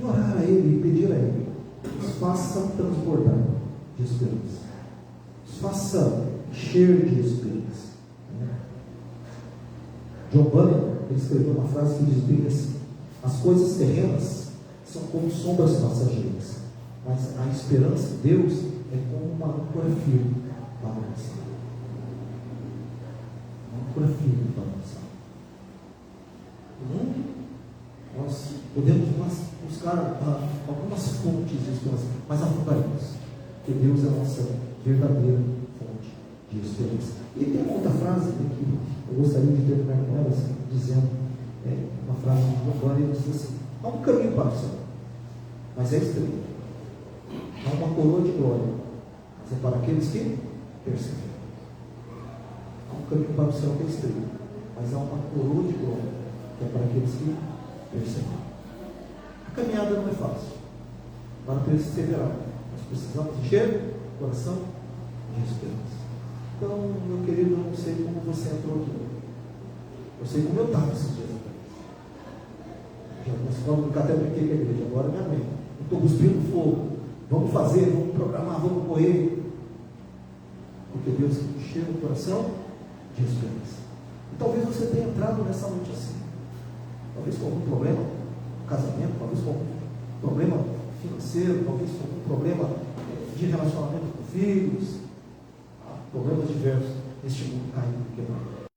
E orar a Ele e pedir a Ele, nos faça transbordar de esperança, nos faça encher de esperança. John Bunyan, ele escreveu uma frase que diz bem assim: as coisas terrenas são como sombras passageiras, mas a esperança de Deus é como uma âncora firme para avançar. Uma âncora firme para avançar. No mundo, nós podemos buscar algumas fontes de esperança, mas afundaremos, porque Deus é a nossa verdadeira fonte de esperança. E tem uma outra frase que eu gostaria de terminar com ela, assim, dizendo, uma frase de John Bunyan, ele diz assim: há um caminho para o céu, mas é estreito. Há uma coroa de glória, mas é para aqueles que perseveram. Há um caminho para o céu que é estreito, mas há uma coroa de glória, que é para aqueles que perseveram. A caminhada não é fácil. Para perseverar, nós precisamos encher o coração de esperança. Então, meu querido, eu não sei como você entrou aqui. Eu sei como eu estava esses dias atrás. Nós falamos, até brinquei com a igreja, agora minha mãe. Eu estou cuspindo fogo. Vamos fazer, vamos programar, vamos correr. Porque Deus encheu o coração de esperança. E talvez você tenha entrado nessa noite assim. Talvez com algum problema no casamento, talvez com algum problema financeiro, talvez com algum problema de relacionamento com filhos. Problemas diversos neste mundo caído e quebrado.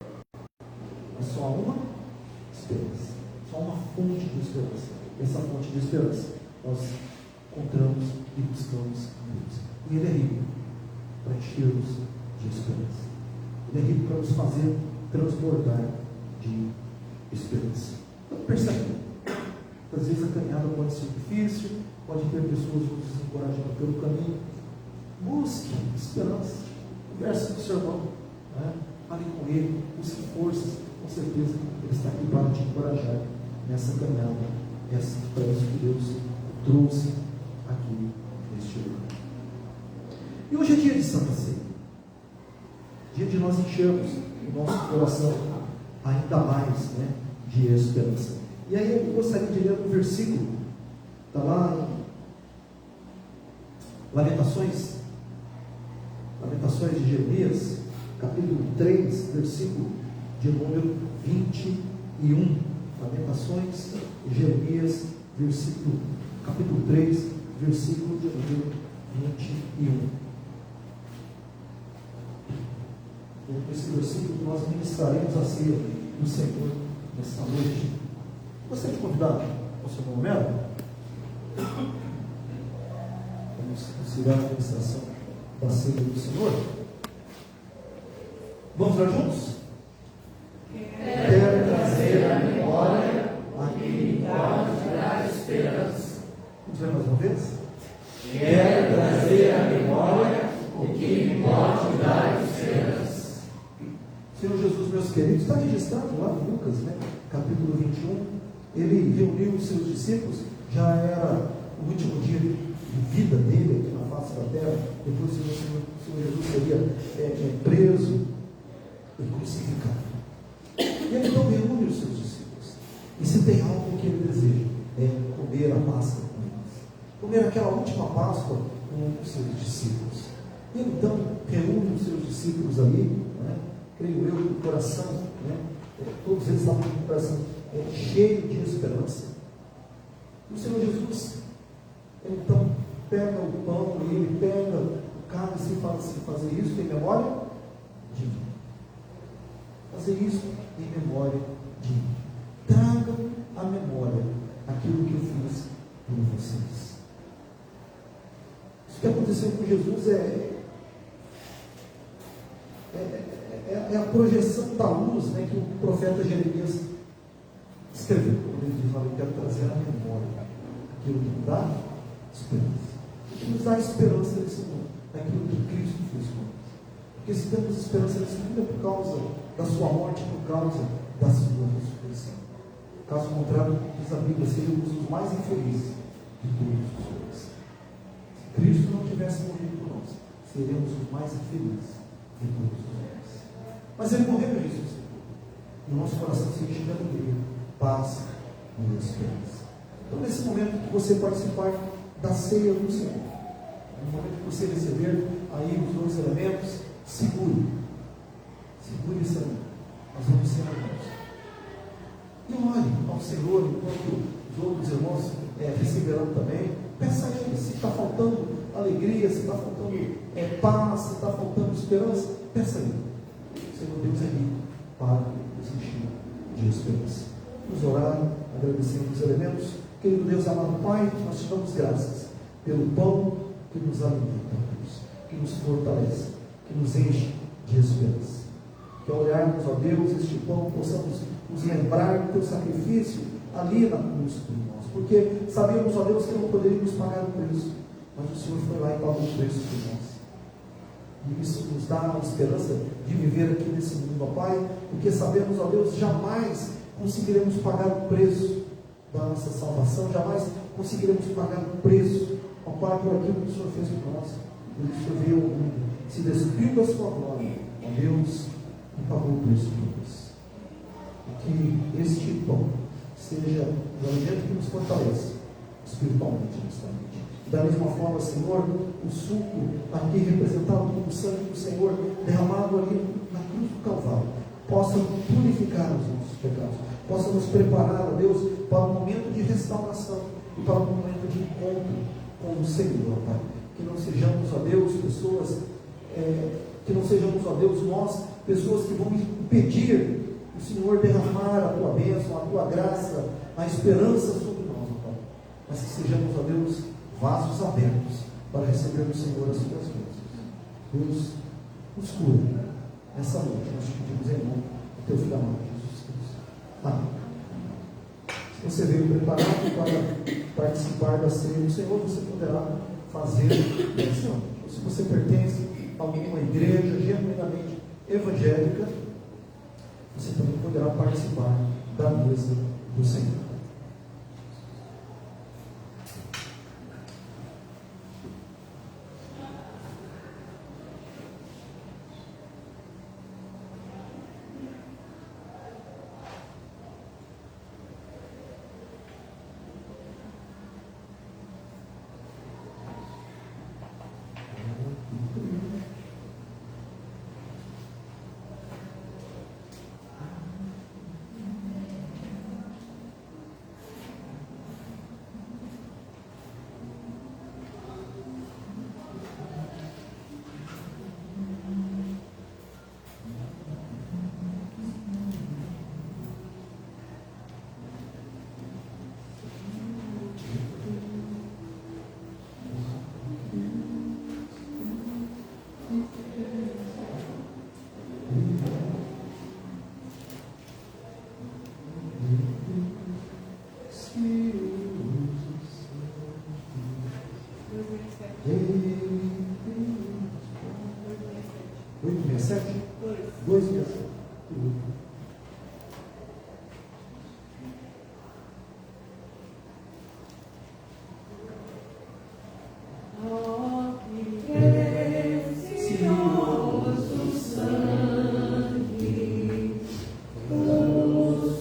Mas só há uma esperança, só uma fonte de esperança. Essa fonte de esperança nós encontramos e buscamos em Deus. E Ele é rico para encher-nos de esperança. Ele é rico para nos fazer transbordar de esperança. Então percebe, às vezes a caminhada pode ser difícil, pode ter pessoas nos desencorajando pelo caminho. Busque esperança. Converse com o seu irmão, né? Fale com ele, busque forças, com certeza ele está aqui para te encorajar nessa caminhada, essa esperança que Deus trouxe aqui neste lugar. E hoje é dia de Santa Ceia, dia de nós enchermos o nosso coração ainda mais, né, de esperança. E aí eu gostaria de ler um versículo, está lá em Lamentações de Jeremias, capítulo 3, versículo de número 21. Lamentações de Jeremias, capítulo 3, versículo de número 21. Com esse versículo nós ministraremos a ceia do Senhor nesta noite. Gostaria de convidar o seu irmão Melo? Vamos iniciar a administração da ceia do Senhor. Vamos lá juntos? Quero trazer à memória aquilo que pode dar esperança. Vamos ver mais uma vez? Quero trazer à memória o que me pode dar esperança. Senhor Jesus, meus queridos, está registrado lá em Lucas, né? Capítulo 21. Ele reuniu os seus discípulos, já era o último dia de vida dele aqui na face da terra. Depois o Senhor Jesus seria preso e crucificado. E ele então reúne os seus discípulos. E se tem algo que ele deseja, é comer a Páscoa com eles. Comer aquela última Páscoa com os seus discípulos. Ele então reúne os seus discípulos ali, né? Creio eu, com o coração, né? Todos eles estavam com o coração cheio de esperança. E o Senhor Jesus, ele então pega o pão e ele pega o cálice e fala assim: fazer isso em memória de mim. Fazer isso em memória de mim. Tragam à memória aquilo que eu fiz por vocês. Isso que aconteceu com Jesus é a projeção da luz, né, que o profeta Jeremias escreveu. Quando ele diz: olha, eu quero trazer à memória aquilo que nos dá esperança. O que nos dá esperança nesse mundo é aquilo que Cristo fez por nós. Porque se temos esperança nesse mundo é por causa da sua morte, por causa da sua ressurreição. Caso contrário, diz a Bíblia, seríamos os mais infelizes de todos os homens. Se Cristo não tivesse morrido por nós, seríamos os mais infelizes de todos os homens. Mas Ele morreu e ressuscitou. E o nosso coração se enche de alegria, paz e esperança. Então, nesse momento que você participar da ceia do Senhor, no momento que você receber aí os dois elementos, segure esse elemento. Nós vamos ser irmãos. E ore ao Senhor, enquanto os outros irmãos receberão também. Peça a Ele se está faltando alegria, se está faltando paz, se está faltando esperança. Peça a Ele. O Senhor Deus é rico para nos encher de esperança. Vamos orar, agradecendo os elementos. Querido Deus, amado Pai, nós te damos graças pelo pão que nos alimenta, Deus, que nos fortalece, que nos enche de esperança. Que ao olharmos, ó Deus, este pão, possamos nos lembrar do teu sacrifício ali na cruz por nós. Porque sabemos, ó Deus, que não poderíamos pagar o preço, mas o Senhor foi lá e pagou o preço por nós. E isso nos dá a esperança de viver aqui nesse mundo, ó Pai, porque sabemos, ó Deus, jamais conseguiremos pagar o preço da nossa salvação, jamais conseguiremos pagar o preço, ó Pai, por aquilo que o Senhor fez por nós. E o Senhor veio ao mundo, se despiu da sua glória, ó Deus, e pagou o preço por nós. Que este pão seja o alimento que nos fortalece espiritualmente nesta noite. Da mesma forma, Senhor, o suco aqui representado como o sangue do Senhor derramado ali na cruz do Calvário possa purificar os nossos pecados, possa nos preparar, ó Deus, para um momento de restauração e para um momento de encontro com o Senhor, Pai. Que não sejamos, ó Deus, pessoas, que não sejamos, ó Deus, nós, pessoas que vão impedir o Senhor derramar a tua bênção, a tua graça, a esperança sobre nós, ó Pai. Mas que sejamos, ó Deus, vasos abertos para receber do Senhor as tuas bênçãos. Deus, nos cura nessa noite. Nós te pedimos em nome do teu Filho amado, Jesus Cristo. Amém. Se você veio preparado para participar da ceia do Senhor, você poderá fazer nessa noite. Se você pertence a alguma igreja genuinamente evangélica, você também poderá participar da mesa do Senhor.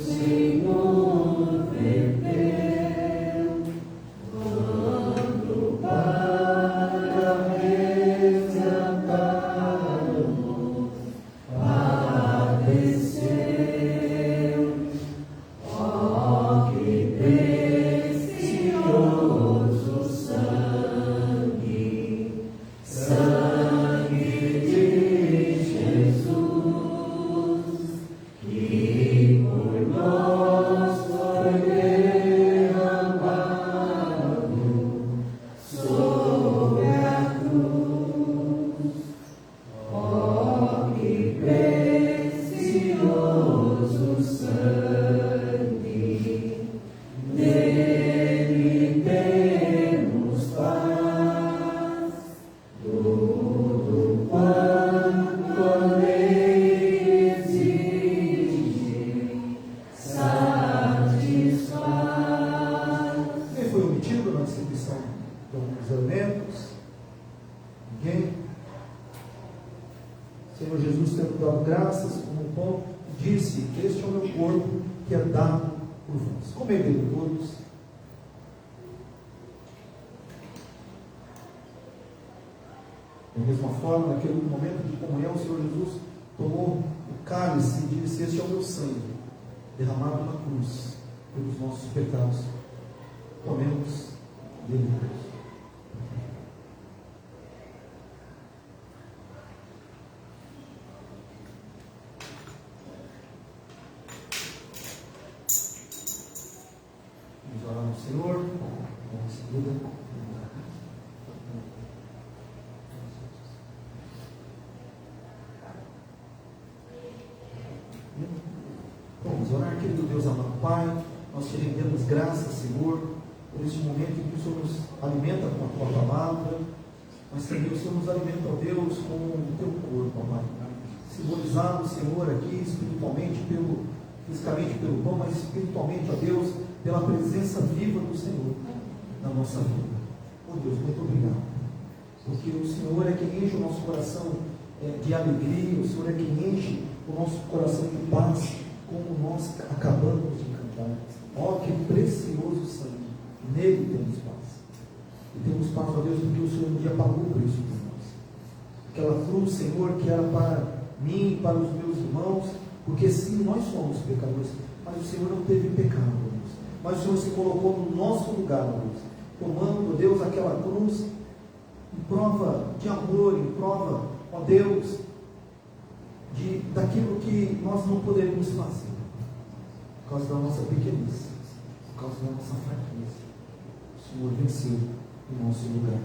Senhor, verter. nele temos paz. Tudo quanto a lei exige, satisfaz. Quem foi omitido na distribuição dos elementos? Ninguém? Senhor Jesus, tendo dado graças como o pão, disse: este é o meu corpo que é dado por vós. Comei dele todos. Da mesma forma, naquele momento de comunhão, o Senhor Jesus tomou o cálice e disse: este é o meu sangue, derramado na cruz pelos nossos pecados. Comemos dele todos. Vamos orar ao Senhor. Em seguida. Vamos orar, querido Deus amado Pai. Nós te rendemos graças, Senhor, por este momento em que o Senhor nos alimenta com a tua palavra, mas também o Senhor nos alimenta, ó Deus, com o teu corpo, ó Pai. Simbolizado, Senhor, aqui espiritualmente, fisicamente pelo pão, mas espiritualmente, ó Deus, pela presença viva do Senhor na nossa vida. Ó Deus, muito obrigado, porque o Senhor é quem enche o nosso coração de alegria, o Senhor é quem enche o nosso coração de paz, como nós acabamos de cantar. Ó, que precioso sangue, nele temos paz. E temos paz, ó Deus, porque o Senhor um dia pagou por isso por nós. Aquela cruz, Senhor, que era para mim e para os meus irmãos, porque sim, nós somos pecadores, mas o Senhor não teve pecado, ó Deus. Mas o Senhor se colocou no nosso lugar, ó Deus, tomando, ó Deus, aquela cruz em prova de amor, em prova, ó Deus, daquilo que nós não poderíamos fazer, por causa da nossa pequenez, por causa da nossa fraqueza. O Senhor venceu em nosso lugar.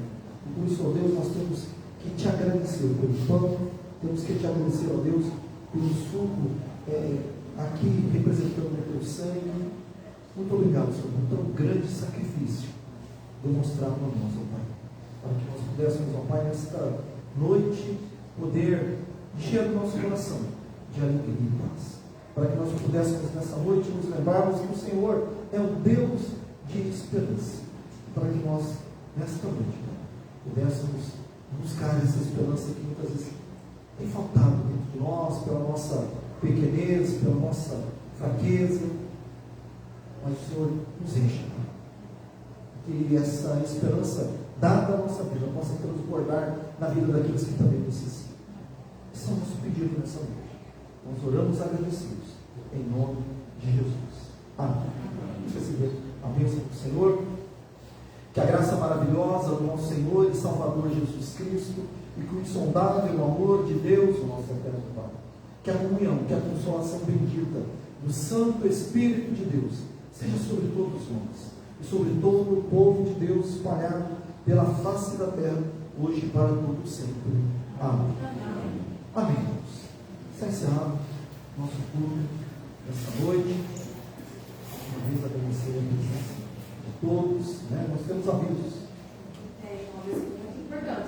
E por isso, ó Deus, nós temos que te agradecer pelo pão, temos que te agradecer, ó Deus, pelo suco aqui representando o teu sangue. Muito obrigado, Senhor, por tão grande sacrifício demonstrado a nós, ó Pai, para que nós pudéssemos, ó Pai, nesta noite poder encher o nosso coração de alegria e paz, para que nós pudéssemos nessa noite nos lembrarmos que o Senhor é o Deus de esperança, para que nós nesta noite pudéssemos buscar essa esperança que muitas vezes tem faltado dentro de nós, pela nossa pequenez, pela nossa fraqueza, mas o Senhor nos enche, que essa esperança dada à nossa vida possa transbordar na vida daqueles que também precisam. Esse é o nosso pedido nessa noite. Nós oramos agradecidos em nome de Jesus. Amém. Vamos receber a bênção do Senhor. Que a graça maravilhosa do nosso Senhor e Salvador Jesus Cristo e que o insondável amor de Deus, o nosso eterno Pai, que a comunhão, que a consolação bendita do Santo Espírito de Deus seja sobre todos nós e sobre todo o povo de Deus espalhado pela face da terra, hoje e para todo sempre. Amém. Amém, irmãos. Está encerrado nosso culto nessa noite. Uma vez agradecer a presença de todos, né? Nós temos avisos. Uma vez muito importante.